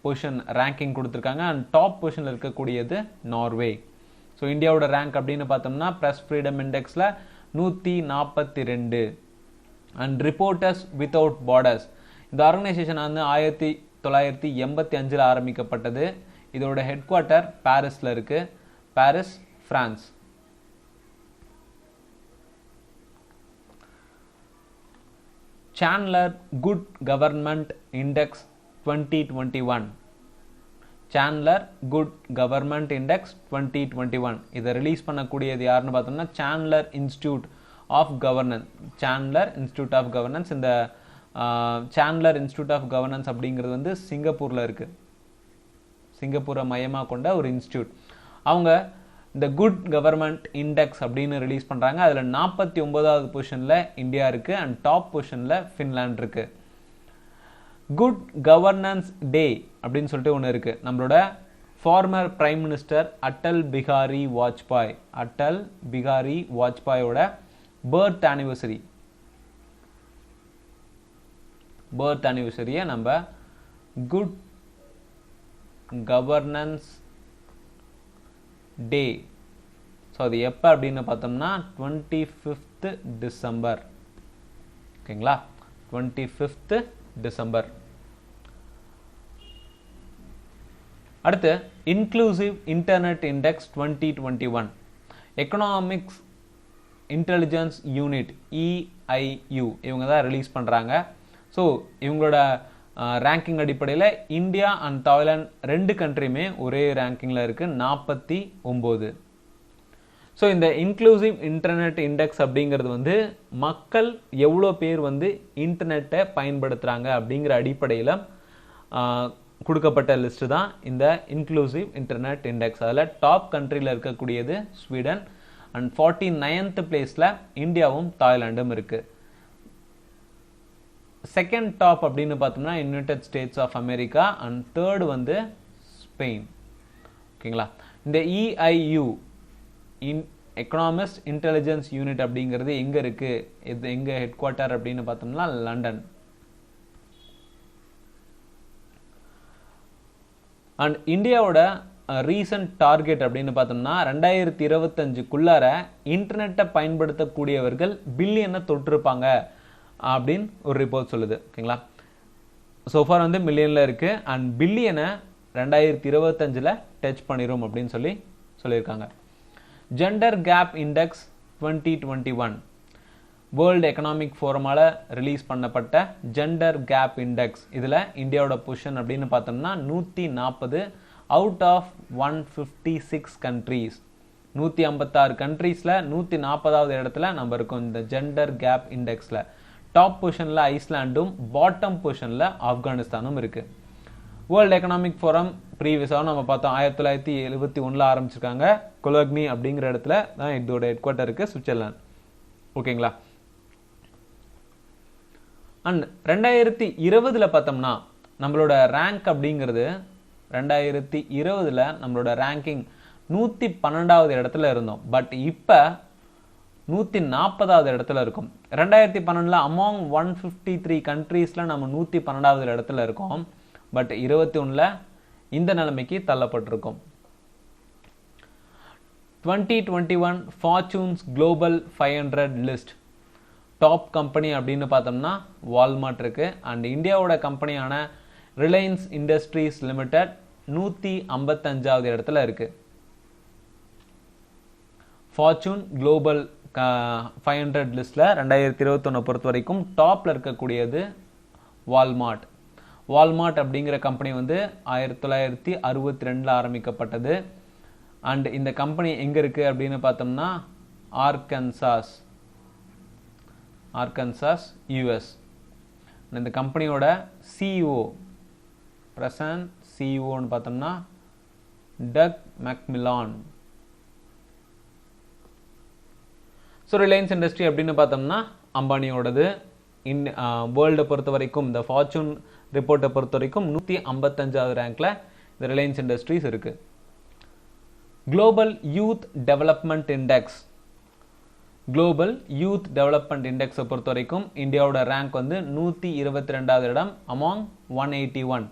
பொசிஷன் ரேங்கிங் கொடுத்துருக்காங்க. அண்ட் டாப் பொசிஷனில் இருக்கக்கூடியது நார்வே. ஸோ இந்தியாவோட ரேங்க் அப்படின்னு பார்த்தோம்னா ப்ரெஸ் ஃப்ரீடம் இண்டெக்ஸில் 142. அண்ட் ரிப்போர்ட்டர்ஸ் வித்தவுட் பார்டர்ஸ் இந்த ஆர்கனைசேஷன் வந்து 1985 ஆரம்பிக்கப்பட்டது. இதோட ஹெட் குவார்ட்டர் பாரிஸில் இருக்குது. Paris, France. Chandler good government index 2021. Chandler good government index 2021 இதை ரிலீஸ் பண்ணக்கூடியது யாருன்னு பார்த்தோம்னா சாண்ட்லர் இன்ஸ்டிடியூட் ஆஃப் கவர்னன்ஸ். இந்த சாண்ட்லர் இன்ஸ்டிடியூட் ஆஃப் கவர்னன்ஸ் அப்படிங்கிறது வந்து சிங்கப்பூரில் இருக்குது. சிங்கப்பூரை மையமாக கொண்ட ஒரு இன்ஸ்டிடியூட். அவங்க இந்த குட் கவர்மெண்ட் இண்டெக்ஸ் அப்படின்னு ரிலீஸ் பண்ணுறாங்க. அதில் 49வது பொசிஷனில் இந்தியா இருக்குது. அண்ட் டாப் பொசிஷனில் ஃபின்லாண்ட் இருக்குது. குட் கவர்னன்ஸ் டே அப்படின்னு சொல்லிட்டு ஒன்று இருக்குது. நம்மளோட former prime minister Atal Bihari வாஜ்பாயோட பர்த் ஆனிவர்சரியை நம்ம குட் கவர்னன்ஸ் டே. ஸோ அது எப்போ அப்படின்னு பார்த்தோம்னா 25th டிசம்பர், ஓகேங்களா. 25th December. அடுத்து inclusive internet index 2021 economics intelligence unit EIU இவங்க தான் ரிலீஸ் பண்ணுறாங்க. ஸோ இவங்களோட ரேங்கிங் அடிப்படையில் இந்தியா அண்ட் தாய்லாந்து ரெண்டு கண்ட்ரியுமே ஒரே ரேங்கிங்கில் இருக்குது, 49. ஸோ இந்த இன்க்ளூசிவ் இன்டர்நெட் இண்டெக்ஸ் அப்படிங்கிறது வந்து மக்கள் எவ்வளோ பேர் வந்து இன்டர்நெட்டை பயன்படுத்துகிறாங்க அப்படிங்கிற அடிப்படையில் கொடுக்கப்பட்ட லிஸ்ட்டு தான் இந்த இன்க்ளூசிவ் இன்டர்நெட் இண்டெக்ஸ். அதில் டாப் கண்ட்ரியில் இருக்கக்கூடியது ஸ்வீடன் அண்ட் 49th பிளேஸில் இந்தியாவும் தாய்லாண்டும் இருக்குது. செகண்ட் டாப் அப்படின்னு பார்த்தோம்னா United States of America and third வந்து ஸ்பெயின். ஓகேங்களா. இந்த EIU எக்கனாமிஸ்ட் இன்டெலிஜென்ஸ் யூனிட் அப்படிங்கிறது எங்கே இருக்குது, இது எங்கே ஹெட் குவார்ட்டர் அப்படின்னு பார்த்தோம்னா லண்டன். அண்ட் இந்தியாவோட ரீசன்ட் டார்கெட் அப்படின்னு பார்த்தோம்னா 2025க்குள்ளார இன்டர்நெட்டை பயன்படுத்தக்கூடியவர்கள் பில்லியனை தொட்டிருப்பாங்க அப்படின்னு ஒரு ரிப்போர்ட் சொல்லுது. ஓகேங்களா. சோஃபார் வந்து மில்லியனில் இருக்குது அண்ட் பில்லியனை 2025 டச் பண்ணிடும் அப்படின்னு சொல்லியிருக்காங்க. Gender gap index 2021 world economic ஃபோரமால் ரிலீஸ் பண்ணப்பட்ட ஜெண்டர் கேப் இண்டெக்ஸ். இதில் இந்தியாவோட பொசிஷன் அப்படின்னு பார்த்தோம்னா 140 அவுட் ஆஃப் 156 கண்ட்ரீஸ். 156 கண்ட்ரீஸில் 140வது இடத்துல நம்ம இருக்கோம் இந்த ஜெண்டர் கேப் இண்டெக்ஸில். டாப் பொசிஷனில் ஐஸ்லாண்டும் பாட்டம் பொசிஷனில் ஆப்கானிஸ்தானும் இருக்குது. வேர்ல்டு எக்கனாமிக் ஃபோரம் ப்ரீவியஸாக நம்ம பார்த்தோம் 1971 ஆரம்பிச்சிருக்காங்க. கொலோக்னி அப்படிங்கிற இடத்துல தான் இதோட ஹெட் குவார்ட்டர் இருக்குது, சுவிட்சர்லாந்து. ஓகேங்களா. அண்ட் 2020 பார்த்தோம்னா நம்மளோட ரேங்க் அப்படிங்கிறது 2020 நம்மளோட ரேங்கிங் 112வது இடத்துல இருந்தோம். பட் இப்போ 140வது இடத்துல இருக்கும். 2012 அமாங் 153 கண்ட்ரீஸில் நம்ம 112வது இடத்துல இருக்கோம். பட் 21 இந்த நிலைமைக்கு தள்ளப்பட்டிருக்கும். 2021 fortunes global 500 list top company அப்படின்னு பார்த்தோம்னா வால்மார்ட் இருக்கு. அண்ட் இந்தியாவோட கம்பெனியான ரிலையன்ஸ் இண்டஸ்ட்ரீஸ் லிமிடெட் 155வது இடத்துல இருக்கு. ஃபார்ச்சூன் குளோபல் 500 லிஸ்ட்ல 2021 பொறுத்த வரைக்கும் டாப்ல இருக்கக்கூடியது வால்மார்ட். வால்மார்ட் அப்படிங்கிற கம்பெனி வந்து 1962 ஆரம்பிக்கப்பட்டது. அண்ட் இந்த கம்பெனி எங்கே இருக்குது அப்படின்னு பார்த்தோம்னா ஆர்கன்சாஸ் யூஎஸ். இந்த கம்பெனியோட சிஇஓ பிரசன்ட் சிஇஓன்னு பார்த்தோம்னா டக் மெக்மிலான். ஸோ ரிலையன்ஸ் இண்டஸ்ட்ரி அப்படின்னு பார்த்தோம்னா அம்பானியோடது. வேர்ல்டை பொறுத்த வரைக்கும் இந்த ஃபார்ச்சூன் ரிப்போர்ட்டை பொறுத்த வரைக்கும் 155வது ரேங்க்ல இந்த ரிலையன்ஸ் இண்டஸ்ட்ரீஸ் இருக்கு. குளோபல் யூத் டெவலப்மெண்ட் இண்டெக்ஸ் இண்டெக்ஸை பொறுத்த வரைக்கும் இந்தியாவோட ரேங்க் வந்து 122வது இடம் அமாங் 181.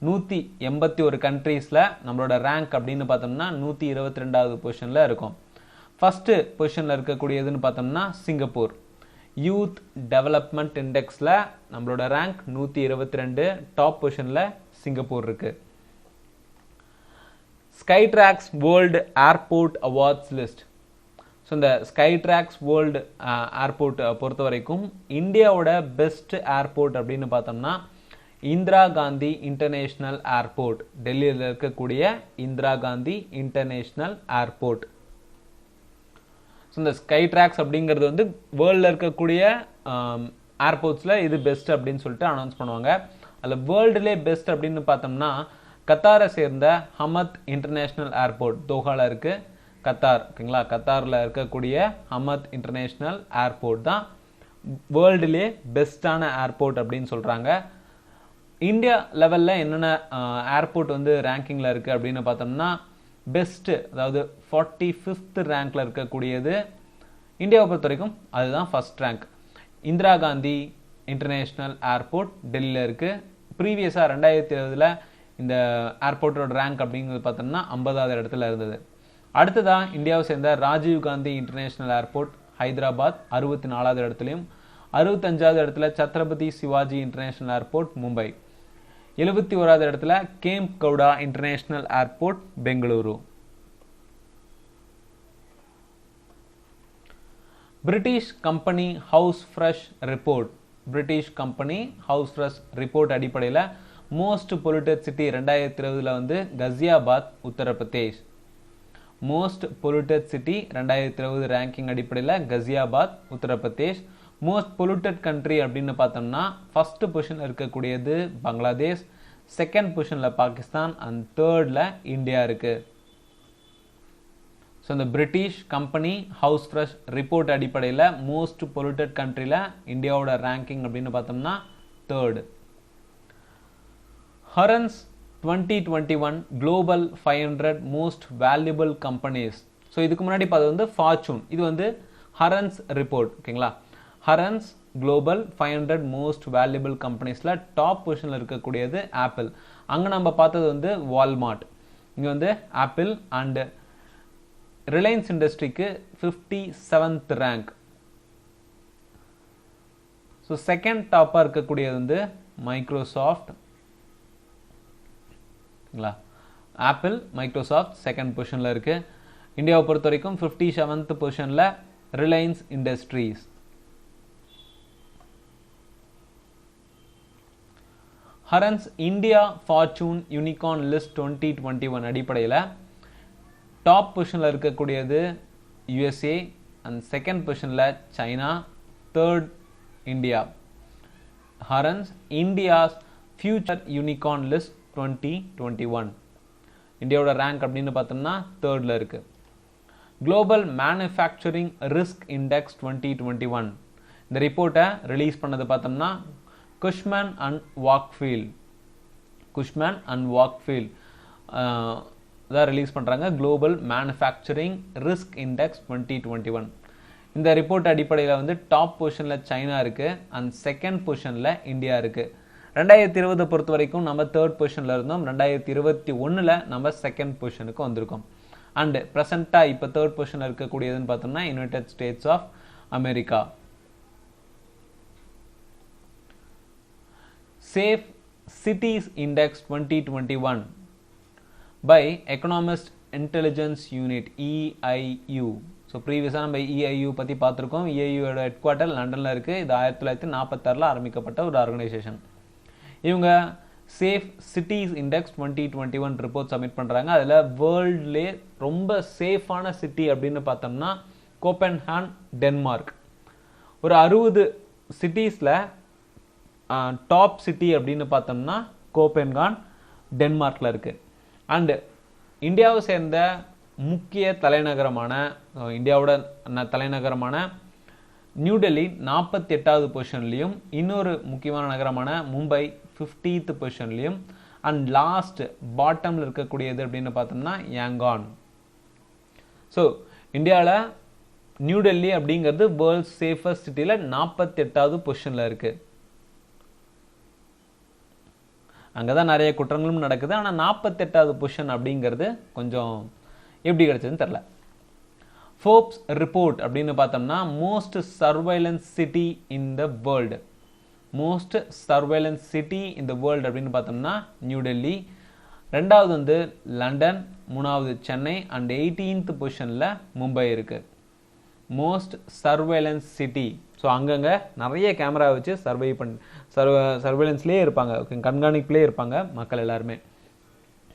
181 கண்ட்ரீஸில் நம்மளோட ரேங்க் அப்படின்னு பார்த்தோம்னா 122வது பொசிஷனில் இருக்கும். ஃபர்ஸ்ட் பொசிஷனில் இருக்கக்கூடியதுன்னு பார்த்தோம்னா சிங்கப்பூர். யூத் டெவலப்மெண்ட் இண்டெக்ஸில் நம்மளோட ரேங்க் 122. டாப் பொசிஷனில் சிங்கப்பூர் இருக்கு. Skytrax world airport awards list. So இந்த ஸ்கைட்ராக்ஸ் வேர்ல்டு ஏர்போர்ட் பொறுத்த வரைக்கும் இந்தியாவோட பெஸ்ட் ஏர்போர்ட் அப்படின்னு பார்த்தோம்னா இந்திரா காந்தி இன்டர்நேஷ்னல் ஏர்போர்ட், டெல்லியில் இருக்கக்கூடிய Indira Gandhi international airport. So இந்த ஸ்கைட்ராக்ஸ் அப்படிங்கிறது வந்து வேர்ல்டில் இருக்கக்கூடிய ஏர்போர்ட்ஸில் இது பெஸ்ட் அப்படின்னு சொல்லிட்டு அனௌன்ஸ் பண்ணுவாங்க. அதில் வேர்ல்டுலே பெஸ்ட் அப்படின்னு பார்த்தோம்னா கத்தாரை சேர்ந்த ஹமத் இன்டர்நேஷ்னல் ஏர்போர்ட் தோஹாவில் இருக்குது, கத்தார். ஓகேங்களா. கத்தாரில் இருக்கக்கூடிய ஹமத் இன்டர்நேஷ்னல் ஏர்போர்ட் தான் வேர்ல்டுலே பெஸ்ட்டான ஏர்போர்ட் அப்படின்னு சொல்கிறாங்க. இந்தியா லெவலில் என்னென்ன ஏர்போர்ட் வந்து ரேங்கிங்கில் இருக்குது அப்படின்னு பார்த்தோம்னா பெஸ்ட்டு, அதாவது 45th ரேங்க்ல இருக்கக்கூடியது இந்தியாவை பொறுத்த வரைக்கும் அதுதான் first rank. Indira Gandhi international airport டெல்லியில் இருக்குது. ப்ரீவியஸாக 2020 இந்த ஏர்போர்ட்டோட ரேங்க் அப்படிங்கிறது பார்த்தோம்னா 50வது இடத்துல இருந்தது. அடுத்ததாக இந்தியாவை சேர்ந்த ராஜீவ் காந்தி இன்டர்நேஷ்னல் ஏர்போர்ட் ஹைதராபாத் 64வது இடத்துலையும், 65வது இடத்துல சத்ரபதி சிவாஜி இன்டர்நேஷ்னல் ஏர்போர்ட் மும்பை, 71வது இடத்துல Kempe Gowda international airport Bengaluru. British company House Fresh report அடிப்படையில் மோஸ்ட் பொல்யூட்டட் சிட்டி 2020 வந்து Ghaziabad Uttar Pradesh. Most polluted city 2020 ranking அடிப்படையில் Ghaziabad Uttar Pradesh. Most polluted country அப்படின்னு பார்த்தோம்னா ஃபர்ஸ்ட் பொசிஷனில் இருக்கக்கூடியது பங்களாதேஷ், செகண்ட் பொசிஷனில் பாகிஸ்தான் அண்ட் தேர்டில் இந்தியா இருக்குது. ஸோ இந்த British company House Fresh report அடிப்படையில் மோஸ்ட் பொல்யூட்டட் கண்ட்ரியில் இந்தியாவோட ரேங்கிங் அப்படின்னு பார்த்தோம்னா third. Hurun 2021 global 500 most valuable companies. So இதுக்கு முன்னாடி பார்த்தது வந்து ஃபார்ச்சூன், இது வந்து ஹரன்ஸ் ரிப்போர்ட். ஓகேங்களா, ஹரன்ஸ் குளோபல் 500 மோஸ்ட் வேல்யூபிள் கம்பெனிஸில் டாப் பொசிஷனில் இருக்கக்கூடியது ஆப்பிள். அங்கே நம்ம பார்த்தது வந்து வால்மார்ட், இங்கே வந்து ஆப்பிள் அண்டு ரிலையன்ஸ் இண்டஸ்ட்ரிக்கு 57th ரேங்க். ஸோ செகண்ட் டாப்பாக இருக்கக்கூடியது வந்து மைக்ரோசாஃப்ட். ஆப்பிள், மைக்ரோசாஃப்ட் செகண்ட் பொசிஷனில் இருக்குது. இந்தியாவை பொறுத்த வரைக்கும் 57th பொசிஷனில் Reliance Industries. Hurun India fortune unicorn list 2021 அடிப்படையில் டாப் பொசிஷனில் இருக்கக்கூடியது யுஎஸ்ஏ அண்ட் செகண்ட் பொசிஷனில் China, third India. Hurun India's future unicorn list 2021 இந்தியாவோட ரேங்க் அப்படின்னு பார்த்தோம்னா தேர்டில் இருக்குது. குளோபல் மேனுஃபேக்சரிங் ரிஸ்க் இண்டெக்ஸ் 2021 இந்த ரிப்போர்ட்டை ரிலீஸ் பண்ணது பார்த்தோம்னா குஷ்மன் அண்ட் வாக்ஃபீல்ட் தான் ரிலீஸ் பண்ணுறாங்க. குளோபல் மேனுஃபேக்சரிங் ரிஸ்க் இண்டெக்ஸ் 2021 இந்த ரிப்போர்ட் அடிப்படையில் வந்து டாப் பொசிஷனில் சைனா இருக்குது அண்ட் செகண்ட் பொசிஷனில் இந்தியா இருக்குது. 2020 பொறுத்த வரைக்கும் நம்ம தேர்ட் பொசிஷனில் இருந்தோம், 2021 நம்ம செகண்ட் பொசிஷனுக்கு வந்திருக்கோம். அண்டு ப்ரெசண்ட்டாக இப்போ தேர்ட் பொசிஷனில் இருக்கக்கூடியதுன்னு பார்த்தோம்னா United States of America. Safe cities index 2021 by Economist Intelligence unit EIU. So ப்ரீவியஸாக நம்ம EIU பற்றி பார்த்துருக்கோம். EIUவோட ஹெட் குவார்ட்டர் லண்டனில் இருக்குது. இது 1946 ஆரம்பிக்கப்பட்ட ஒரு ஆர்கனைசேஷன். இவங்க safe cities index 2021 report submit பண்ணுறாங்க. அதில் வேர்ல்ட்லே ரொம்ப சேஃபான சிட்டி அப்படின்னு பார்த்தோம்னா கோப்பன்ஹாகன், டென்மார்க். ஒரு 60 சிட்டிஸில் டாப் சிட்டி அப்படின்னு பார்த்தோம்னா கோப்பன்ஹாகன் டென்மார்க்கில் இருக்குது. அண்டு இந்தியாவை சேர்ந்த முக்கிய தலைநகரமான இந்தியாவோட தலைநகரமான நியூ டெல்லி 48வது பொசிஷன்லையும், இன்னொரு முக்கியமான நகரமான மும்பை 50th பொசிஷன்லையும், அண்ட் லாஸ்ட் பாட்டமில் இருக்கக்கூடியது அப்படின்னு பார்த்தோம்னா யாங்கான். ஸோ இந்தியாவில் நியூ டெல்லி அப்படிங்கிறது வேர்ல்ட் சேஃபஸ்ட் சிட்டியில் 48வது பொசிஷனில் இருக்குது. அங்கே தான் நிறைய குற்றங்களும் நடக்குது. ஆனால் 48வது பொசிஷன் அப்படிங்கிறது கொஞ்சம் எப்படி கிடைச்சதுன்னு தெரில. ஃபோர்ப்ஸ் ரிப்போர்ட் அப்படின்னு பார்த்தோம்னா most surveillance city in the world. Most surveillance city in the world அப்படின்னு பார்த்தோம்னா நியூ டெல்லி. ரெண்டாவது வந்து லண்டன், மூணாவது சென்னை அண்ட் 18th பொசிஷனில் மும்பை இருக்குது. Most surveillance city. ஸோ அங்கங்கே நிறைய கேமரா வச்சு சர்வைலன்ஸ்லேயே இருப்பாங்க, கண்காணிப்புலேயே இருப்பாங்க மக்கள் எல்லாருமே.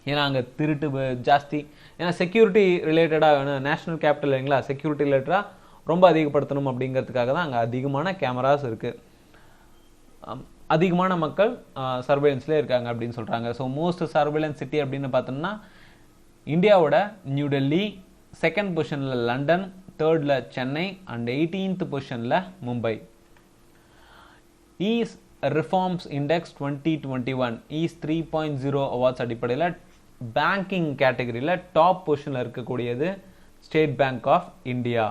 ஏன்னா அங்கே திருட்டு ஜாஸ்தி. ஏன்னா செக்யூரிட்டி ரிலேட்டடாக நேஷனல் கேபிட்டல் இல்லைங்களா, செக்யூரிட்டி ரிலேட்டடாக ரொம்ப அதிகப்படுத்தணும் அப்படிங்கிறதுக்காக தான் அங்கே அதிகமான கேமராஸ் இருக்குது. அதிகமான மக்கள் சர்வைலன்ஸ்லேயே இருக்காங்க அப்படின்னு சொல்கிறாங்க. ஸோ மோஸ்ட் சர்வைலன்ஸ் சிட்டி அப்படின்னு பார்த்தோம்னா இந்தியாவோட நியூ டெல்லி, செகண்ட் பொசிஷனில் லண்டன், தேர்டில் சென்னை அண்ட் 18th பொசிஷனில் Mumbai. Ease reforms index 2021 ease 3.0 awards அடிப்படையில் பேங்கிங் கேட்டகரியில் டாப் பொசிஷனில் இருக்கக்கூடியது State Bank of India.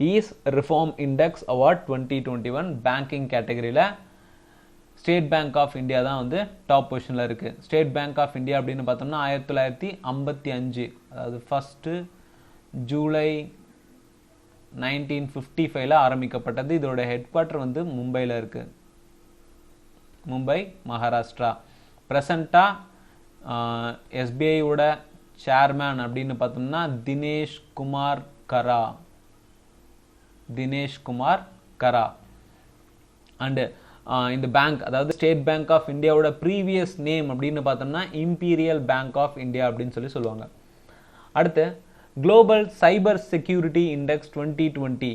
Ease reform index award 2021 banking கேட்டகரியில் ஸ்டேட் பேங்க் ஆஃப் இந்தியா தான் வந்து டாப் பொசிஷனில் இருக்குது. ஸ்டேட் பேங்க் ஆஃப் இந்தியா அப்படின்னு பார்த்தோம்னா 1955, அதாவது ஃபஸ்ட்டு ஜூலை 1955 ஆரம்பிக்கப்பட்டது. இதோட ஹெட் குவார்ட்டர் வந்து மும்பையில் இருக்குது, மும்பை, மகாராஷ்டிரா. ப்ரெசண்ட்டாக எஸ்பிஐயோட சேர்மேன் அப்படின்னு பார்த்தோம்னா தினேஷ் குமார் கரா. அண்டு இந்த பேங்க், அதாவது ஸ்டேட் பேங்க் ஆஃப் இந்தியாவோட ப்ரீவியஸ் நேம் அப்படின்னு பார்த்தோம்னா இம்பீரியல் பேங்க் ஆஃப் இந்தியா அப்படின்னு சொல்லுவாங்க. அடுத்து குளோபல் சைபர் செக்யூரிட்டி இண்டெக்ஸ் 2020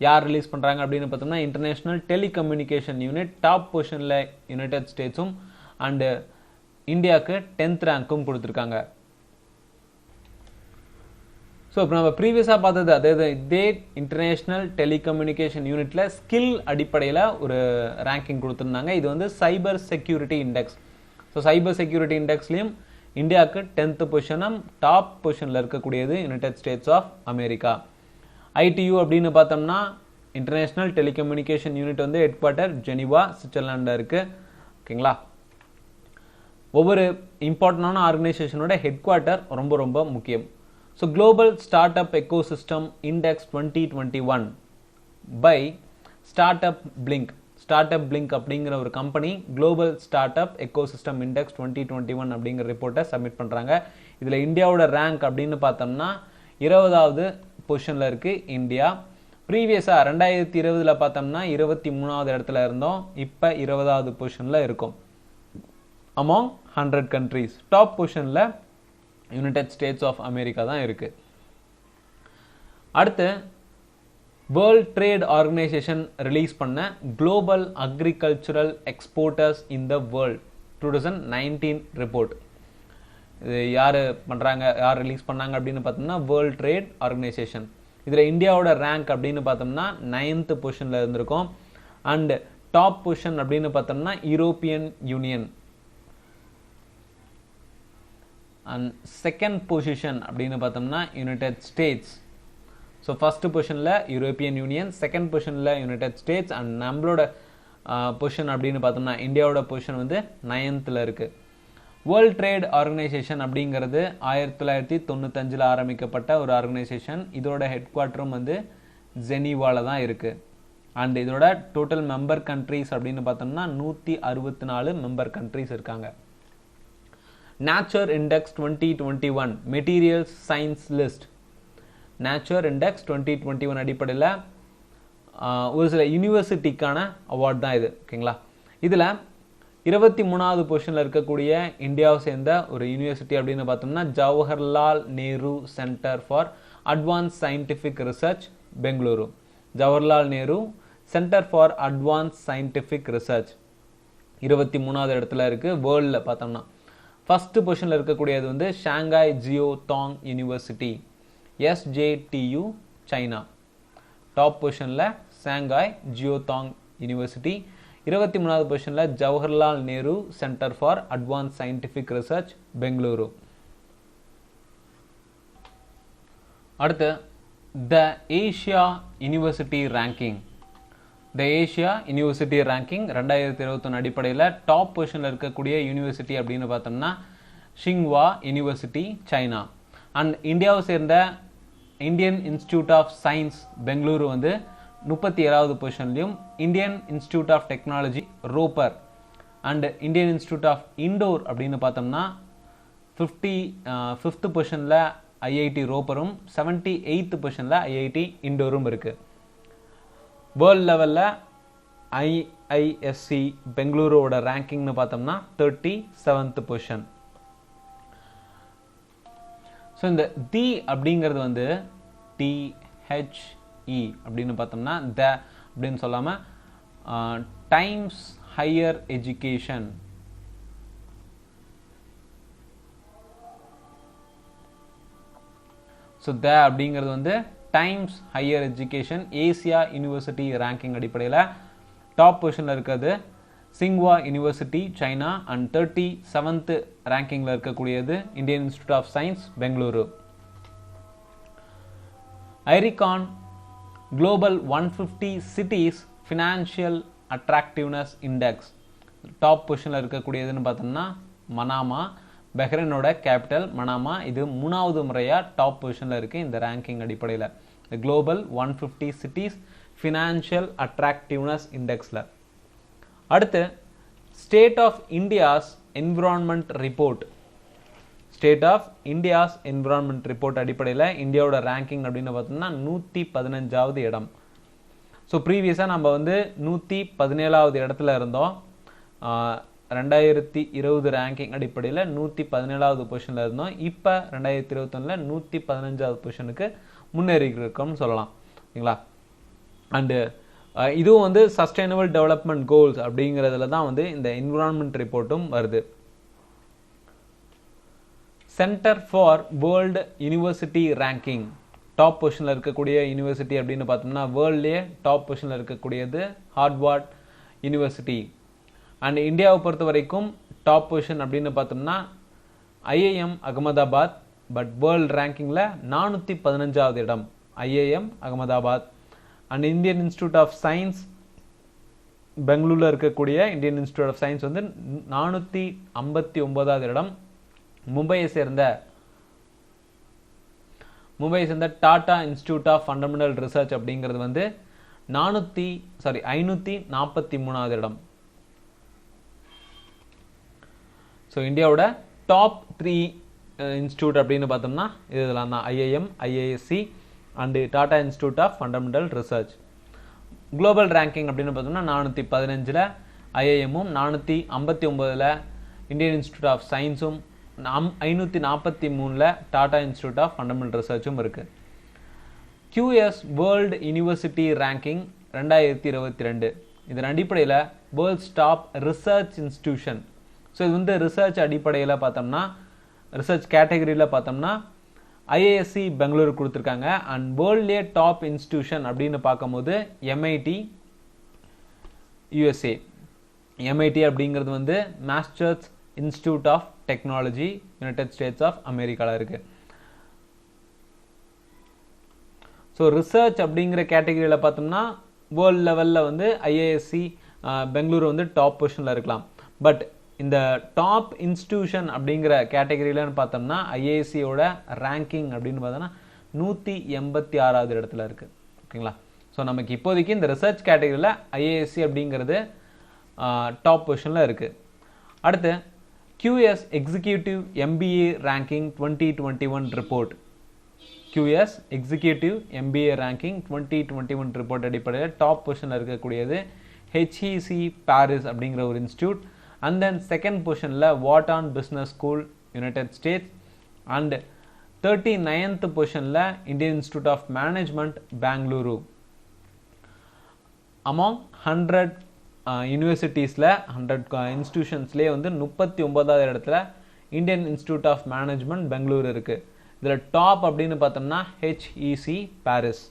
யார் ரிலீஸ் பண்ணுறாங்க அப்படின்னு பார்த்தோம்னா இன்டர்நேஷ்னல் டெலிகம்யூனிகேஷன் யூனிட். டாப் பொசிஷனில் யுனைடெட் ஸ்டேட்ஸும் அண்டு இந்தியாவுக்கு 10th ரேங்க்கும் கொடுத்துருக்காங்க. ஸோ இப்போ நம்ம ப்ரீவியஸாக பார்த்தது இதே இன்டர்நேஷ்னல் டெலிகம்யூனிகேஷன் யூனிட்டில் ஸ்கில் அடிப்படையில் ஒரு ரேங்கிங் கொடுத்துருந்தாங்க. இது வந்து cyber security index. So cyber security இண்டெக்ஸ்லையும் இந்தியாவுக்கு 10th பொசிஷனும் டாப் பொசிஷனில் இருக்கக்கூடியது United States of America. ITU அப்படின்னு பார்த்தோம்னா இன்டர்நேஷ்னல் டெலிகம்யூனிகேஷன் யூனிட் வந்து ஹெட் குவார்ட்டர் ஜெனிவா சுவிட்சர்லாண்டில் இருக்குது. ஓகேங்களா. ஒவ்வொரு இம்பார்ட்டண்டான ஆர்கனைசேஷனோட ஹெட் குவார்ட்டர் ரொம்ப ரொம்ப முக்கியம். So global startup ecosystem index 2021 by StartupBlink. StartupBlink அப்படிங்கிற ஒரு company global startup ecosystem index 2021 அப்படிங்கிற ரிப்போர்ட்டை சப்மிட் பண்ணுறாங்க. இதில் இந்தியாவோட ரேங்க் அப்படின்னு பார்த்தோம்னா 20வது பொசிஷனில் இருக்குது இந்தியா. ப்ரீவியஸாக 2020 பார்த்தோம்னா 23வது இடத்துல இருந்தோம். இப்போ 20வது பொசிஷனில் இருக்கும். அமாங் 100 கண்ட்ரீஸ் டாப் பொசிஷனில் யுனைடெட் ஸ்டேட்ஸ் ஆஃப் அமெரிக்கா தான் இருக்கு. அடுத்து வேர்ல்ட் ட்ரேட் ஆர்கனைசேஷன் ரிலீஸ் பண்ண global agricultural exporters in the world 2019 report. இது யார் ரிலீஸ் பண்ணாங்க அப்படின்னு பார்த்தோம்னா வேர்ல்ட் ட்ரேட் ஆர்கனைசேஷன். இதில் இந்தியாவோட ரேங்க் அப்படின்னு பார்த்தோம்னா 9th பொசிஷனில் இருந்திருக்கும். அண்ட் டாப் பொசிஷன் அப்படின்னு பார்த்தோம்னா European union. And second position அப்படின்னு பார்த்தோம்னா யுனைடெட் ஸ்டேட்ஸ். ஸோ ஃபர்ஸ்ட் பொசிஷனில் யூரோப்பியன் யூனியன், செகண்ட் பொசிஷனில் யுனைடெட் ஸ்டேட்ஸ். அண்ட் நம்மளோட பொசிஷன் அப்படின்னு பார்த்தோம்னா இந்தியாவோட பொசிஷன் வந்து 9th இருக்குது. வேர்ல்ட் ட்ரேட் ஆர்கனைசேஷன் அப்படிங்கிறது 1995 ஆரம்பிக்கப்பட்ட ஒரு ஆர்கனைசேஷன். இதோட ஹெட் குவார்ட்டரும் வந்து ஜெனீவாவில் தான் இருக்குது. அண்ட் இதோட டோட்டல் மெம்பர் கண்ட்ரீஸ் அப்படின்னு பார்த்தோம்னா 164 மெம்பர் கண்ட்ரீஸ் இருக்காங்க. Nature index 2021 materials science list. Nature index 2021 அடிப்படையில் ஒரு சில யூனிவர்சிட்டிக்கான அவார்ட் தான் இது. ஓகேங்களா. இதில் 23வது பொசிஷனில் இருக்கக்கூடிய இந்தியாவை சேர்ந்த ஒரு யூனிவர்சிட்டி அப்படின்னு பார்த்தோம்னா Jawaharlal Nehru centre for advance scientific research Bengaluru. Jawaharlal Nehru centre for advance scientific research 23வது இடத்துல இருக்குது வேர்ல்டில் பார்த்தோம்னா. ஃபர்ஸ்ட் பொசிஷனில் இருக்கக்கூடியது வந்து Shanghai Jiao Tong university SJTU China. Top பொசிஷனில் ஷாங்காய் ஜியோ தாங் யூனிவர்சிட்டி. 23வது பொசிஷனில் Jawaharlal Nehru centre for advance scientific research Bengaluru. அடுத்து the Asia university ranking. The Asia university ranking 2021 அடிப்படையில் டாப் பொசிஷனில் இருக்கக்கூடிய யூனிவர்சிட்டி அப்படின்னு பார்த்தோம்னா ஷிங்வா யூனிவர்சிட்டி சைனா. அண்ட் இந்தியாவை சேர்ந்த Indian institute of science Bengaluru வந்து 37வது பொசிஷன்லையும், Indian institute of technology Ropar and Indian institute of Indore அப்படின்னு பார்த்தோம்னா 55th பொசிஷனில் IIT ரோப்பரும் 78th பொசிஷனில் IIT இண்டோரும் இருக்குது. வேர்ல்ட் லெவலில் IISc பெங்களூரோட ரேங்கிங்னு பார்த்தோம்னா 37th பொசிஷன். ஸோ இந்த தி அப்படிங்கிறது வந்து THE அப்படின்னு பார்த்தோம்னா த அப்படின்னு சொல்லாமல் Times Higher Education. So the அப்படிங்கிறது வந்து Times Higher Education Asia university ranking அடிப்படையில் டாப் பொசிஷனில் இருக்கிறது Tsinghua university China. And 37th ரேங்கிங்கில் இருக்கக்கூடியது Indian institute of science Bengaluru. ஐரிகான் global 150 cities financial attractiveness index top பொசிஷனில் இருக்கக்கூடியதுன்னு பார்த்தோம்னா மனாமா, பஹ்ரைனோட கேபிட்டல் மனாமா. இது 3வது முறையாக டாப் பொசிஷனில் இருக்குது இந்த ரேங்கிங் அடிப்படையில் குளோபல் 150 சிட்டிஸ் ஃபினான்ஷியல் அட்ராக்டிவ்னஸ் இண்டெக்ஸில். அடுத்து State of India's Environment Report. State of India's Environment Report அடிப்படையில் இந்தியாவோட ரேங்கிங் அப்படின்னு பார்த்தோம்னா 115வது இடம். ஸோ ப்ரீவியஸாக நம்ம வந்து 117வது இடத்துல இருந்தோம். 2020 ரேங்கிங் அடிப்படையில் 117வது பொசிஷனில் இருந்தோம். இப்போ 2021 115வது பொசிஷனுக்கு முன்னேறி இருக்கோம்னு சொல்லலாம். ஓகேங்களா? அண்டு இதுவும் வந்து சஸ்டைனபிள் டெவலப்மெண்ட் கோல்ஸ் அப்படிங்கிறதுல தான் வந்து இந்த என்விரான்மெண்ட் ரிப்போர்ட்டும் வருது. Centre for world university ranking top பொசிஷனில் இருக்கக்கூடிய யூனிவர்சிட்டி அப்படின்னு பார்த்தோம்னா வேர்ல்ட்லேயே டாப் பொசிஷனில் இருக்கக்கூடியது ஹார்வர்ட் யூனிவர்சிட்டி. அண்ட் இந்தியாவை பொறுத்த வரைக்கும் டாப் பொசிஷன் அப்படின்னு பார்த்தோம்னா ஐஐஎம் அகமதாபாத். பட் வேர்ல்டு ரேங்கிங்கில் 415வது இடம் IIM Ahmedabad. And Indian institute of Science பெங்களூரில் இருக்கக்கூடிய இந்தியன் இன்ஸ்டியூட் ஆஃப் சயின்ஸ் வந்து 459வது இடம். மும்பையை சேர்ந்த Tata institute of fundamental Research அப்படிங்கிறது வந்து 543வது இடம். ஸோ இந்தியாவோட டாப் 3 இன்ஸ்டியூட் அப்படின்னு பார்த்தோம்னா இதெல்லாம் தான் IIM, IISc and Tata institute of fundamental research. Global ranking அப்படின்னு பார்த்தோம்னா 415ல் ஐஐஎம்மும் 459ல் இந்தியன் இன்ஸ்டியூட் ஆஃப் சயின்ஸும் 543ல் டாடா இன்ஸ்டியூட் ஆஃப் ஃபண்டமெண்டல் ரிசர்ச்சும் இருக்குது. QS வேர்ல்டு யூனிவர்சிட்டி ரேங்கிங் 2022 இதன் அடிப்படையில் world's top research institution. So இது வந்து ரிசர்ச் அடிப்படையில் பார்த்தோம்னா ரிசர்ச் கேட்டகரியில் பார்த்தோம்னா ஐஏஎஸ்சி பெங்களூரு கொடுத்துருக்காங்க. அண்ட் வேர்ல்ட்லேயே டாப் இன்ஸ்டிடியூஷன் அப்படின்னு பார்க்கும்போது MIT USA. MIT அப்படிங்கிறது வந்து masters Institute of Technology United States of அமெரிக்காவில் இருக்குது. ஸோ ரிசர்ச் அப்படிங்கிற கேட்டகரியில் பார்த்தோம்னா வேர்ல்டு லெவலில் வந்து ஐஏஎஸ்சி பெங்களூரு வந்து டாப் பொசிஷனில் இருக்கலாம். பட் இந்த டாப் இன்ஸ்டிடியூஷன் அப்படிங்கிற கேட்டகரியிலன்னு பார்த்தோம்னா ஐஏஎஸ்சியோட ரேங்கிங் அப்படின்னு பார்த்தோம்னா 186வது இடத்துல இருக்குது. ஓகேங்களா? ஸோ நமக்கு இப்போதைக்கு இந்த ரிசர்ச் கேட்டகரியில் ஐஏஎஸ்சி அப்படிங்கிறது டாப் பொசிஷனில் இருக்குது. அடுத்து QS executive MBA ranking 2021 report. QS executive MBA ranking 2021 report அடிப்படையில் டாப் பொசிஷனில் இருக்கக்கூடியது HEC பாரிஸ் அப்படிங்கிற ஒரு இன்ஸ்டியூட். அண்ட் தென் செகண்ட் பொசிஷனில் Wharton business school United States. And 39th பொசிஷனில் Indian institute of management Bengaluru. Among 100 யூனிவர்சிட்டிஸில் 100 இன்ஸ்டிடியூஷன்ஸ்லேயே வந்து 39வது இடத்துல Indian institute of management Bengaluru இருக்குது. இதில் டாப் அப்படின்னு பார்த்தோம்னா HEC Paris.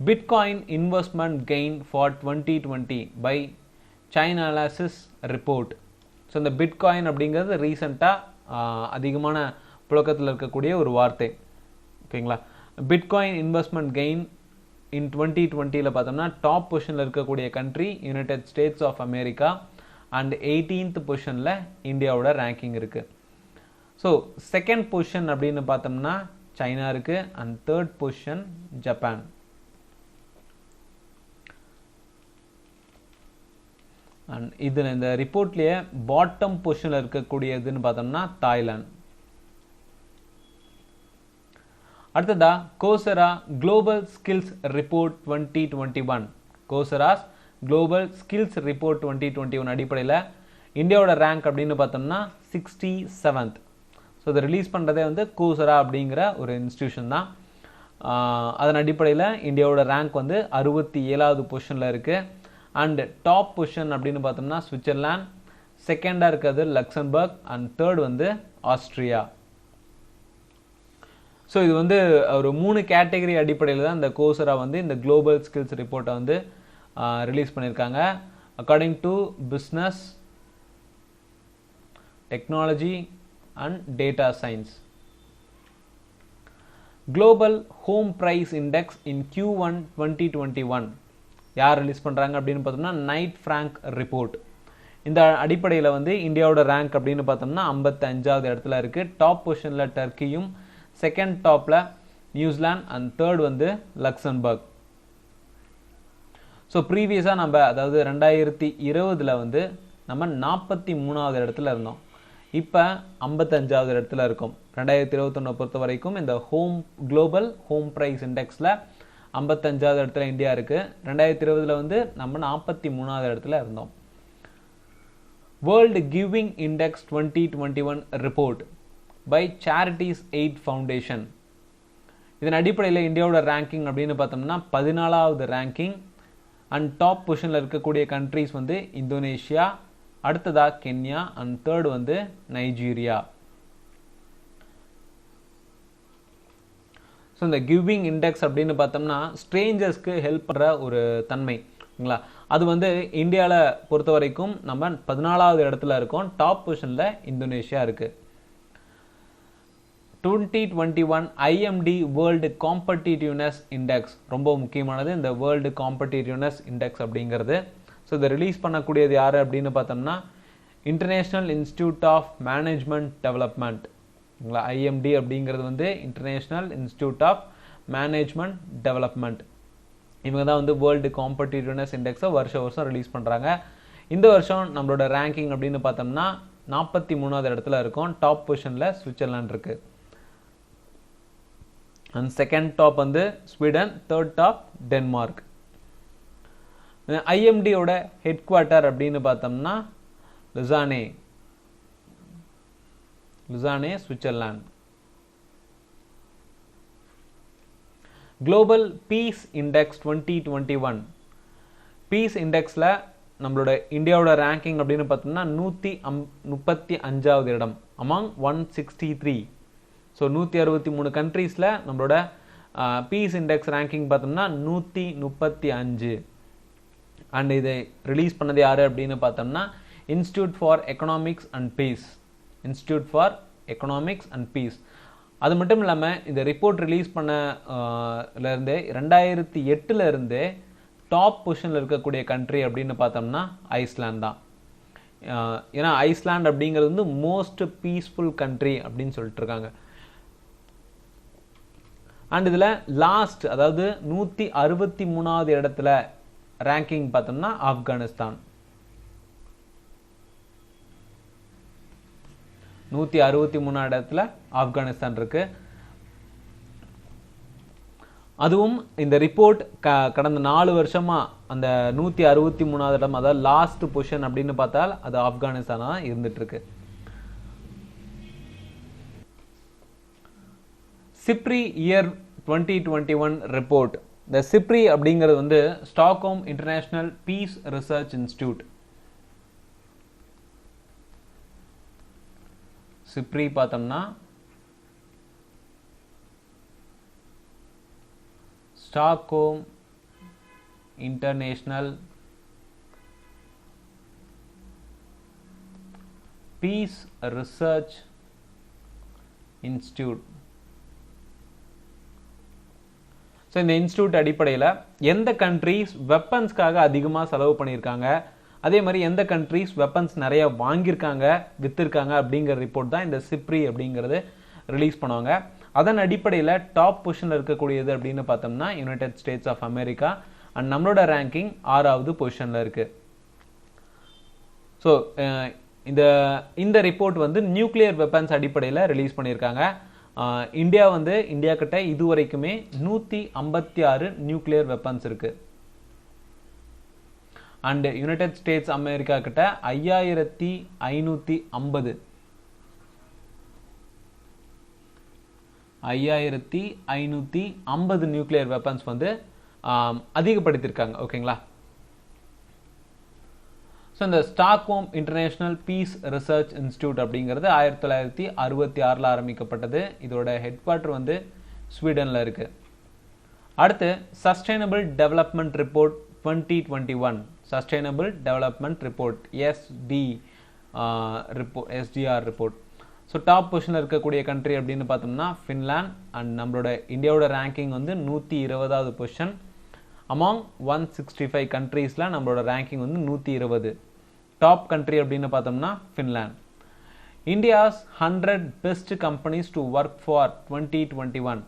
Bitcoin investment gain for 2020 by China analysis report. So இந்த பிட்காயின் அப்படிங்கிறது ரீசெண்டாக அதிகமான புழக்கத்தில் இருக்கக்கூடிய ஒரு வார்த்தை. ஓகேங்களா? பிட்காயின் இன்வெஸ்ட்மெண்ட் கெயின் இன் 2020 பார்த்தோம்னா டாப் பொசிஷனில் இருக்கக்கூடிய country United States of America. And 18th பொசிஷனில் இந்தியாவோட ரேங்கிங் இருக்குது. ஸோ செகண்ட் பொசிஷன் அப்படின்னு பார்த்தோம்னா சைனா இருக்குது. And third position Japan. அண்ட் இதில் இந்த ரிப்போர்ட்லேயே பாட்டம் பொசிஷனில் இருக்கக்கூடியதுன்னு பார்த்தோம்னா தாய்லாந்து. அடுத்ததா Coursera global skills report 2021. Coursera's global skills report 2021 அடிப்படையில் இந்தியாவோட ரேங்க் அப்படின்னு பார்த்தோம்னா 67th. ஸோ இதை ரிலீஸ் பண்ணுறதே வந்து கோசரா அப்படிங்கிற ஒரு இன்ஸ்டிடியூஷன் தான். அதன் அடிப்படையில் இந்தியாவோட ரேங்க் வந்து 67வது பொசிஷனில் இருக்குது. அண்ட் டாப் பொசிஷன் அப்படின்னு பார்த்தோம்னா சுவிட்சர்லாந்து, செகண்டாக இருக்கிறது லக்சம்பர்க், அண்ட் தேர்ட் வந்து ஆஸ்திரியா. ஸோ இது வந்து ஒரு 3 கேட்டகரி அடிப்படையில் தான் இந்த கோசரா வந்து இந்த குளோபல் ஸ்கில்ஸ் ரிப்போர்ட்டை வந்து ரிலீஸ் பண்ணியிருக்காங்க. According to business, technology and data science. Global home price index in Q1 2021 யார் ரிலீஸ் பண்ணுறாங்க அப்படின்னு பார்த்தோம்னா நைட் ஃப்ராங்க் ரிப்போர்ட். இந்த அடிப்படையில் வந்து இந்தியாவோட ரேங்க் அப்படின்னு பார்த்தோம்னா 55வது இடத்துல இருக்குது. டாப் பொசிஷனில் டர்க்கியும், செகண்ட் டாப்பில் நியூசிலாந்து, அண்ட் தேர்ட் வந்து லக்சம்பர்க். ஸோ ப்ரீவியஸாக நம்ம அதாவது 2020 வந்து நம்ம 43வது இடத்துல இருந்தோம். இப்போ 55வது இடத்துல இருக்கும். 2021 பொறுத்த வரைக்கும் இந்த குளோபல் ஹோம் ப்ரைஸ் இண்டெக்ஸில் 55வது இடத்துல இந்தியா இருக்குது. 2020 வந்து நம்ம 43வது இடத்துல இருந்தோம். World Giving Index 2021 report by Charities Aid Foundation. இதன் அடிப்படையில் இந்தியாவோட ரேங்கிங் அப்படின்னு பார்த்தோம்னா 14வது ரேங்கிங். அண்ட் டாப் பொசிஷனில் இருக்கக்கூடிய கண்ட்ரிஸ் வந்து இந்தோனேஷியா, அடுத்ததா கென்யா, அண்ட் தேர்ட் வந்து நைஜீரியா. ஸோ இந்த கிவிங் இண்டெக்ஸ் அப்படின்னு பார்த்தோம்னா ஸ்ட்ரேஞ்சர்ஸ்க்கு ஹெல்ப் பண்ணுற ஒரு தன்மைங்களா, அது வந்து இந்தியாவில் பொறுத்த வரைக்கும் நம்ம 14வது இடத்துல இருக்கோம். டாப் பொசிஷனில் இந்தோனேஷியா இருக்குது. 2021 IMD வேர்ல்டு காம்படிட்டிவ்னஸ் இண்டெக்ஸ் ரொம்ப முக்கியமானது இந்த வேர்ல்டு காம்படிட்டிவ்னஸ் இண்டெக்ஸ் அப்படிங்கிறது. ஸோ இதை ரிலீஸ் பண்ணக்கூடியது யார் அப்படின்னு பார்த்தோம்னா International Institute of Management Development. IMD அப்படிங்கிறது வந்து International Institute of Management Development. இவங்க தான் வந்து வேர்ல்டு காம்படிட்டிவ்னஸ் இண்டெக்ஸை வருஷம் ரிலீஸ் பண்ணுறாங்க. இந்த வருஷம் நம்மளோட ரேங்கிங் அப்படின்னு பார்த்தோம்னா 43வது இடத்துல இருக்கும். டாப் பொசிஷனில் சுவிட்சர்லாந்து இருக்குது. அண்ட் செகண்ட் டாப் வந்து ஸ்வீடன், தேர்ட் டாப் டென்மார்க். ஐஎம்டியோட ஹெட் குவார்ட்டர் அப்படின்னு பார்த்தோம்னா Lausanne, Switzerland. Global peace index 2021 peace இண்டெக்ஸில் நம்மளோட இந்தியாவோட ரேங்கிங் அப்படின்னு பார்த்தோம்னா 135வது இடம் அமாங் 163. ஸோ 163 கண்ட்ரீஸில் நம்மளோட பீஸ் இண்டெக்ஸ் ரேங்கிங் பார்த்தோம்னா 135. அண்ட் இதை ரிலீஸ் பண்ணது யார் அப்படின்னு பார்த்தோம்னா Institute for Economics and Peace. அது மட்டும் இல்லாமல் இந்த ரிப்போர்ட் ரிலீஸ் பண்ணலேருந்தே 2008 இருந்தே டாப் பொசிஷனில் இருக்கக்கூடிய கண்ட்ரி அப்படின்னு பார்த்தோம்னா ஐஸ்லாந்து தான். ஏன்னா ஐஸ்லாந்து அப்படிங்கிறது வந்து மோஸ்ட் பீஸ்ஃபுல் கண்ட்ரி அப்படின்னு சொல்லிட்டு இருக்காங்க. அண்ட் இதில் லாஸ்ட் அதாவது 163வது இடத்துல ரேங்கிங் பார்த்தோம்னா ஆப்கானிஸ்தான். 163வது இடத்துல ஆப்கானிஸ்தான் இருக்கு. அதுவும் இந்த ரிப்போர்ட் கடந்த 4 வருஷமா அந்த 163வது இடம் அதாவது லாஸ்ட் பொசிஷன் அப்படின்னு பார்த்தால் அது ஆப்கானிஸ்தானா இருந்துட்டு இருக்கு. SIPRI year 2021 report. இந்த சிப்ரி அப்படிங்கிறது வந்து Stockholm international piece research institute. SIPRI பார்த்தோம்னா Stockholm international piece research institute. So இந்த இன்ஸ்டிடியூட் அடிப்படையில் எந்த கண்ட்ரீஸ் வெப்பன்ஸ்க்காக அதிகமாக செலவு பண்ணியிருக்காங்க, அதே மாதிரி எந்த கண்ட்ரீஸ் வெப்பன்ஸ் நிறைய வாங்கியிருக்காங்க, விற்றுருக்காங்க அப்படிங்கிற ரிப்போர்ட் தான் இந்த சிப்ரி அப்படிங்கிறது ரிலீஸ் பண்ணுவாங்க. அதன் அடிப்படையில் டாப் பொசிஷனில் இருக்கக்கூடியது அப்படின்னு பார்த்தோம்னா United States of America. And நம்மளோட ரேங்கிங் 6வது பொசிஷனில் இருக்குது. ஸோ இந்த ரிப்போர்ட் வந்து நியூக்ளியர் வெப்பன்ஸ் அடிப்படையில் ரிலீஸ் பண்ணியிருக்காங்க. இந்தியா கிட்ட இது வரைக்குமே 156 நியூக்ளியர் வெப்பன்ஸ் இருக்கு. அண்ட் யுனைடெட் ஸ்டேட்ஸ் அமெரிக்கா கிட்ட 5550 நியூக்ளியர் வெப்பன்ஸ் வந்து அதிகப்படுத்தியிருக்காங்க. ஓகேங்களா. ஸோ இந்த Stockholm international piece research Institute அப்படிங்கிறது 1966 ஆரம்பிக்கப்பட்டது. இதோட ஹெட் குவார்ட்டர் வந்து ஸ்வீடனில் இருக்குது. அடுத்து sustainable development report 2021 sustainable development report STR report. So top பொசிஷனில் இருக்கக்கூடிய கண்ட்ரி அப்படின்னு பார்த்தோம்னா ஃபின்லாண்ட். அண்ட் நம்மளோட இந்தியாவோட ரேங்கிங் வந்து 120வது பொசிஷன். அமாங் 165 கண்ட்ரீஸில் நம்மளோட ரேங்கிங் வந்து 120. டாப் கண்ட்ரி அப்படின்னு பார்த்தோம்னா Finland. India's 100 best companies to work for 2021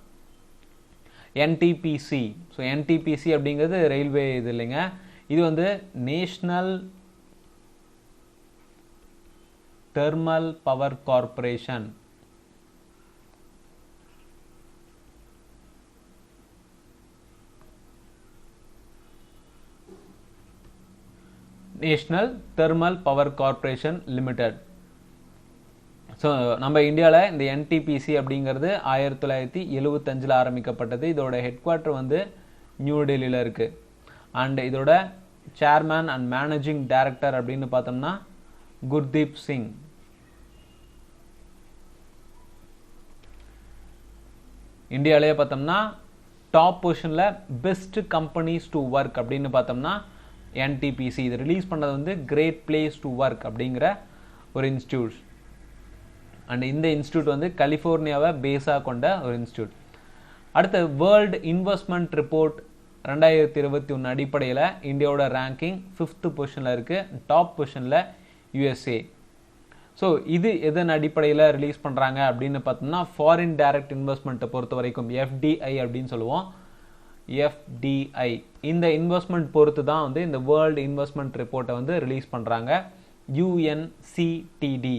NTPC. So NTPC அப்படிங்கிறது ரயில்வே இது இல்லைங்க, இது வந்து national thermal power corporation. National thermal power corporation limited. So நம்ம இந்தியாவில் இந்த என்டிபிசி அப்படிங்கிறது 1975 ஆரம்பிக்கப்பட்டது. இதோட ஹெட் குவார்ட்டர் வந்து நியூ டெல்லியில் இருக்குது. அண்ட் இதோட சேர்மேன் அண்ட் மேனேஜிங் டைரக்டர் அப்படின்னு பார்த்தோம்னா குர்தீப் சிங். இந்தியாவிலேயே பார்த்தோம்னா டாப் பொசிஷனில் பெஸ்ட் கம்பெனிஸ் டு ஒர்க் அப்படின்னு பார்த்தோம்னா என்டிபிசி. இது ரிலீஸ் பண்ணது வந்து கிரேட் பிளேஸ் டு ஒர்க் அப்படிங்கிற ஒரு இன்ஸ்டியூட். அண்ட் இந்த இன்ஸ்டியூட் வந்து கலிஃபோர்னியாவை பேஸாக கொண்ட ஒரு இன்ஸ்டியூட். அடுத்து வேர்ல்டு இன்வெஸ்ட்மெண்ட் ரிப்போர்ட் 2021 அடிப்படையில் இந்தியாவோட ரேங்கிங் 5th பொசிஷனில் இருக்குது. டாப் பொசிஷனில் யூஎஸ்ஏ. ஸோ இது எதன் அடிப்படையில் ரிலீஸ் பண்ணுறாங்க அப்படின்னு பார்த்தோம்னா ஃபாரின் டைரக்ட் இன்வெஸ்ட்மெண்ட்டை பொறுத்த வரைக்கும் எஃப்டிஐ அப்படின்னு சொல்லுவோம். எஃப்டிஐ இந்த இன்வெஸ்ட்மெண்ட் பொறுத்து தான் வந்து இந்த வேர்ல்டு இன்வெஸ்ட்மெண்ட் ரிப்போர்ட்டை வந்து ரிலீஸ் பண்ணுறாங்க. யுஎன்சிடிடி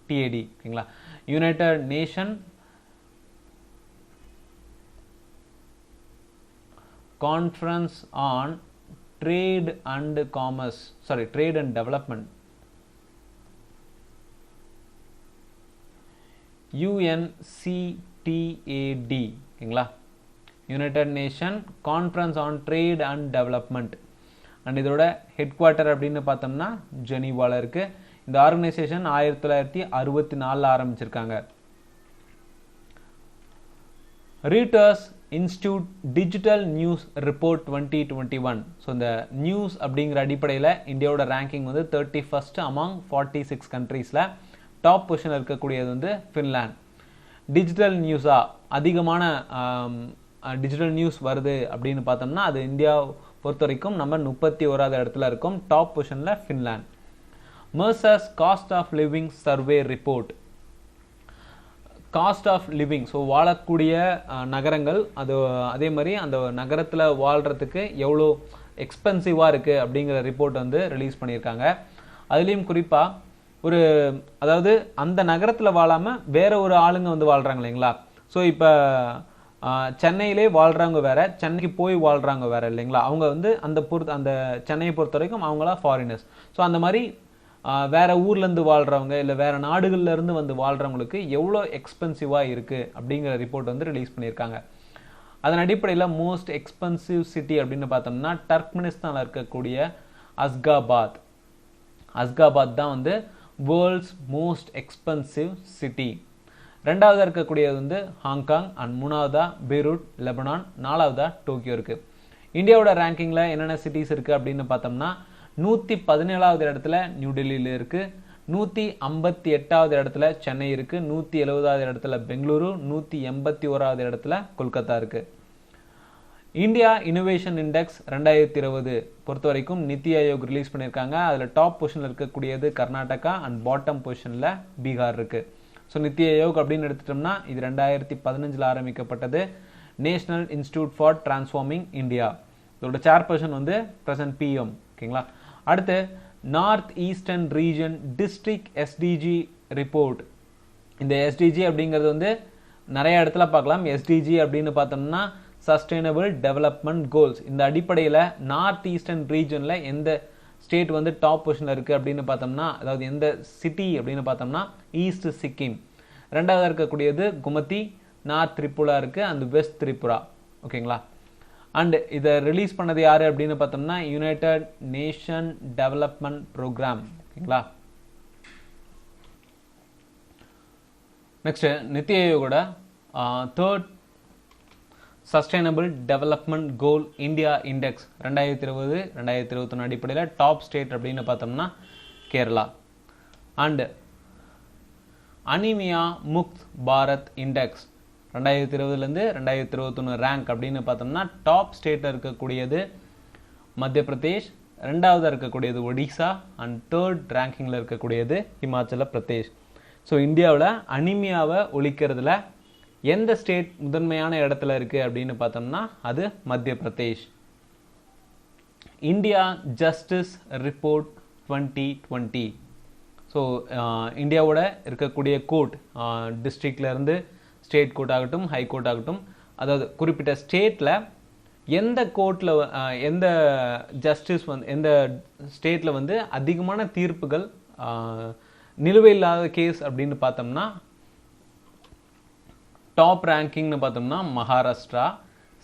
டிஏடி ஓகேங்களா, United Nation conference on trade and commerce trade and development, UNCTAD ஓகேங்களா, United Nation conference on trade and development. And இதோட ஹெட் குவார்ட்டர் அப்படின்னு பார்த்தோம்னா ஜெனீவாவில் இருக்குது. இந்த ஆர்கனைசேஷன் 1964 ஆரம்பிச்சிருக்காங்க. Reuters institute digital news report 2021. So இந்த நியூஸ் அப்படிங்கிற அடிப்படையில் இந்தியாவோட ரேங்கிங் வந்து 31st among 46 கண்ட்ரீஸில். டாப் பொசிஷனில் இருக்கக்கூடியது வந்து ஃபின்லாண்ட். டிஜிட்டல் நியூஸாக அதிகமான டிஜிட்டல் நியூஸ் வருது அப்படின்னு பார்த்தோம்னா அது இந்தியா பொறுத்த வரைக்கும் நம்ம 31வது இடத்துல இருக்கும். டாப் பொசிஷனில் Finland. Mercer's cost of living survey report. Cost of living, so வாழக்கூடிய நகரங்கள், அது அதே மாதிரி அந்த நகரத்தில் வாழ்கிறதுக்கு எவ்வளோ எக்ஸ்பென்சிவாக இருக்குது அப்படிங்கிற ரிப்போர்ட் வந்து ரிலீஸ் பண்ணியிருக்காங்க. அதுலேயும் குறிப்பாக அதாவது அந்த நகரத்தில் வாழாமல் வேற ஒரு ஆளுங்க வந்து வாழ்கிறாங்க இல்லைங்களா. ஸோ இப்போ சென்னையிலே வாழ்கிறவங்க வேற, சென்னைக்கு போய் வாழ்கிறாங்க வேற இல்லைங்களா. அவங்க வந்து அந்த சென்னையை பொறுத்த வரைக்கும் அவங்களாம் ஃபாரினர்ஸ். ஸோ அந்த மாதிரி வேற ஊர்லேருந்து வாழ்கிறவங்க இல்லை வேற நாடுகள்லேருந்து வந்து வாழ்கிறவங்களுக்கு எவ்வளோ எக்ஸ்பென்சிவாக இருக்குது அப்படிங்கிற ரிப்போர்ட் வந்து ரிலீஸ் பண்ணியிருக்காங்க. அதன் அடிப்படையில் மோஸ்ட் எக்ஸ்பென்சிவ் சிட்டி அப்படின்னு பார்த்தோம்னா டர்க்மெனிஸ்தானில் இருக்கக்கூடிய அஸ்காபாத் தான் வந்து வேர்ல்ட்ஸ் மோஸ்ட் எக்ஸ்பென்சிவ் சிட்டி. ரெண்டாவதாக இருக்கக்கூடியது வந்து ஹாங்காங். அண்ட் மூணாவதா பெய்ரூட் லெபனான். நாலாவதா டோக்கியோ இருக்குது. இந்தியாவோட ரேங்கிங்கில் என்னென்ன சிட்டிஸ் இருக்குது அப்படின்னு பார்த்தோம்னா 117வது இடத்துல நியூ டெல்லியில் இருக்குது. 158வது இடத்துல சென்னை இருக்குது. 170வது இடத்துல பெங்களூரு. 181வது இடத்துல கொல்கத்தா இருக்குது. இந்தியா இனோவேஷன் இண்டெக்ஸ் 2020 பொறுத்த வரைக்கும் நித்தி ஆயோக் ரிலீஸ் பண்ணியிருக்காங்க. அதில் டாப் பொசிஷனில் இருக்கக்கூடியது கர்நாடகா அண்ட் பாட்டம் பொசிஷனில் பீகார் இருக்குது. ஸோ நித்தி ஆயோக் அப்படின்னு எடுத்துட்டோம்னா இது 2015 ஆரம்பிக்கப்பட்டது. National institute for transforming India. இதோட சேர்பர்சன் வந்து பிரசன்ட் பிஎம் ஓகேங்களா. அடுத்து north eastern region district SDG report. இந்த எஸ்டிஜி அப்படிங்கிறது வந்து நிறைய இடத்துல பார்க்கலாம். எஸ்டிஜி அப்படின்னு பார்த்தோம்னா சஸ்டைனபிள் டெவலப்மெண்ட் கோல்ஸ். இந்த அடிப்படையில் நார்த் ஈஸ்டர்ன் ரீஜனில் எந்த ஸ்டேட் வந்து டாப் பொசிஷனில் இருக்குது அப்படின்னு பார்த்தோம்னா, அதாவது எந்த சிட்டி அப்படின்னு பார்த்தோம்னா ஈஸ்ட் சிக்கிம். ரெண்டாவது இருக்கக்கூடியது குமத்தி. நார்த் திரிபுரா இருக்குது அண்ட் வெஸ்ட் திரிபுரா ஓகேங்களா. அண்ட் இதை ரிலீஸ் பண்ணது யார் அப்படின்னு பார்த்தோம்னா யுனைடெட் நேஷன் டெவலப்மெண்ட் ப்ரோக்ராம் ஓகேங்களா. நெக்ஸ்ட் நித்தி ஆயோகோட third sustainable development goal India index 2020-2021 அடிப்படையில் டாப் ஸ்டேட் அப்படின்னு பார்த்தோம்னா Kerala. And anaemia Mukt Bharat index 2020 2021 rank அப்படின்னு பார்த்தோம்னா டாப் ஸ்டேட்டில் இருக்கக்கூடியது மத்திய பிரதேஷ், ரெண்டாவது இருக்கக்கூடியது ஒடிசா அண்ட் தேர்ட் ரேங்கிங்கில் இருக்கக்கூடியது ஹிமாச்சல பிரதேஷ். ஸோ இந்தியாவில் அனிமியாவை ஒழிக்கிறதுல எந்த ஸ்டேட் முதன்மையான இடத்துல இருக்குது அப்படின்னு பார்த்தோம்னா அது மத்திய Pradesh. India justice report 2020. So இந்தியாவோட இருக்கக்கூடிய கோர்ட், டிஸ்ட்ரிக்ட்லேருந்து ஸ்டேட் கோர்ட் ஆகட்டும் ஹை கோர்ட் ஆகட்டும், அதாவது குறிப்பிட்ட ஸ்டேட்டில் எந்த கோர்ட்டில் எந்த ஜஸ்டிஸ் எந்த ஸ்டேட்டில் அதிகமான தீர்ப்புகள் நிலுவையில்லாத கேஸ் அப்படின்னு பார்த்தோம்னா டாப் ரேங்கிங்னு பார்த்தோம்னா Maharashtra,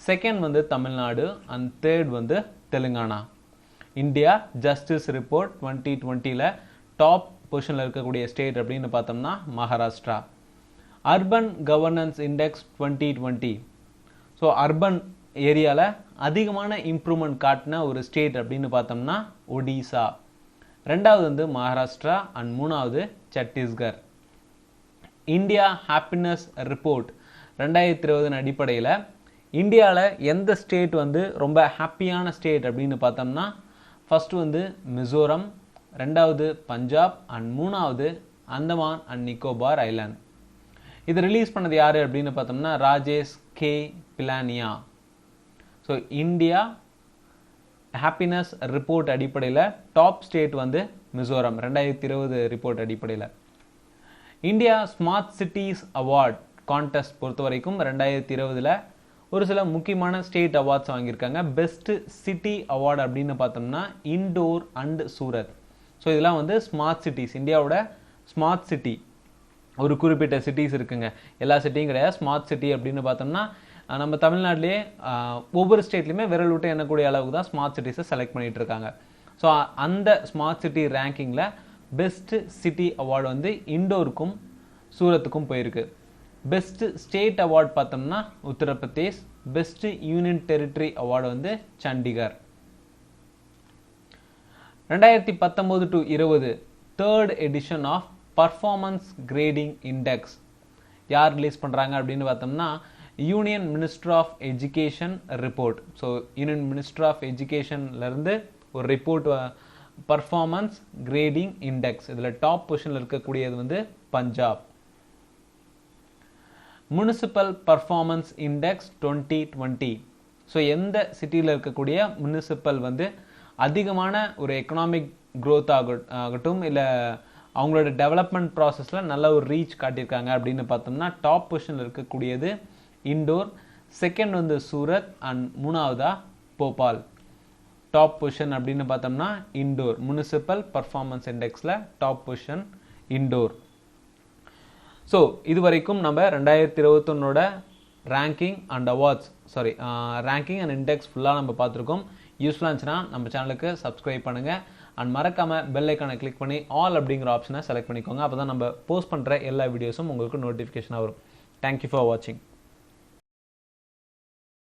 second Tamil Nadu and third Telangana. India justice report 2020 top பொசிஷனில் இருக்கக்கூடிய ஸ்டேட் அப்படின்னு பார்த்தோம்னா Maharashtra. Urban governance index 2020, so urban ஏரியாவில் அதிகமான இம்ப்ரூவ்மெண்ட் காட்டின ஒரு ஸ்டேட் அப்படின்னு பார்த்தோம்னா ஒடிசா. ரெண்டாவது மகாராஷ்டிரா அண்ட் மூணாவது சத்தீஸ்கர். இந்தியா ஹாப்பினஸ் ரிப்போர்ட் 2020 அடிப்படையில் இந்தியாவில் எந்த ஸ்டேட் ரொம்ப ஹாப்பியான ஸ்டேட் அப்படின்னு பார்த்தோம்னா ஃபஸ்ட்டு மிசோரம், ரெண்டாவது பஞ்சாப் அண்ட் மூணாவது அந்தமான் அண்ட் நிக்கோபார் ஐலாண்ட். இது ரிலீஸ் பண்ணது யார் அப்படின்னு பார்த்தோம்னா Rajesh K Bilania. So India happiness report அடிப்படையில் டாப் ஸ்டேட் மிசோரம் 2020 ரிப்போர்ட் அடிப்படையில். India smart cities award contest பொறுத்த வரைக்கும் 2020 ஒரு சில முக்கியமான ஸ்டேட் அவார்ட்ஸ் வாங்கியிருக்காங்க. பெஸ்ட் சிட்டி அவார்டு அப்படின்னு பார்த்தோம்னா இண்டோர் அண்ட் சூரத். ஸோ இதெல்லாம் ஸ்மார்ட் சிட்டிஸ், இந்தியாவோட ஸ்மார்ட் சிட்டி. ஒரு குறிப்பிட்ட சிட்டிஸ் இருக்குங்க, எல்லா சிட்டியும் கிடையாது. ஸ்மார்ட் சிட்டி அப்படின்னு பார்த்தோம்னா நம்ம தமிழ்நாட்டிலே ஒவ்வொரு ஸ்டேட்லையுமே விரல் விட்டு எண்ணக்கூடிய அளவுக்கு தான் ஸ்மார்ட் சிட்டிஸை செலக்ட் பண்ணிட்டு இருக்காங்க. ஸோ அந்த ஸ்மார்ட் சிட்டி ரேங்கிங்கில் பெஸ்ட் சிட்டி அவார்டு இண்டோருக்கும் சூரத்துக்கும் போயிருக்கு. பெஸ்ட் ஸ்டேட் அவார்டு பார்த்தோம்னா Uttar Pradesh. Best union territory award Chandigarh. 2019 to 20 third edition of performance grading index யார் ரிலீஸ் பண்ணுறாங்க அப்படின்னு பார்த்தோம்னா union minister of education report. So union minister of எஜுகேஷன்லேருந்து ஒரு ரிப்போர்ட் பர்ஃபார்மன்ஸ் கிரேடிங் இண்டெக்ஸ். இதில் டாப் பொசிஷனில் இருக்கக்கூடியது Punjab. Municipal performance index 2020. So எந்த சிட்டியில் இருக்கக்கூடிய முனிசிபல் அதிகமான ஒரு எக்கனாமிக் க்ரோத் ஆகட்டும் இல்லை அவங்களோட டெவலப்மெண்ட் ப்ராசஸில் நல்ல ஒரு ரீச் காட்டியிருக்காங்க அப்படின்னு பார்த்தோம்னா டாப் பொசிஷனில் இருக்கக்கூடியது இண்டோர், செகண்ட் சூரத் அண்ட் மூணாவதா போபால். டாப் பொசிஷன் அப்படின்னு பார்த்தோம்னா இண்டோர். முனிசிபல் பர்ஃபார்மன்ஸ் இண்டெக்ஸில் டாப் பொசிஷன் இண்டோர். ஸோ இது வரைக்கும் நம்ம 2021 ranking and awards ranking and index ஃபுல்லாக நம்ம பார்த்துருக்கோம். யூஸ்ஃபுல்லாக இருந்துச்சுன்னா நம்ம சேனலுக்கு சப்ஸ்கிரைப் பண்ணுங்கள் அண்ட் மறக்காமல் பெல் ஐக்கானை கிளிக் பண்ணி ஆல் அப்படிங்கிற ஆப்ஷனை செலக்ட் பண்ணிக்கோங்க. அப்போ தான் நம்ம போஸ்ட் பண்ணுற எல்லா வீடியோஸும் உங்களுக்கு நோட்டிஃபிகேஷனாக வரும். தேங்க்யூ ஃபார் வாட்சிங்.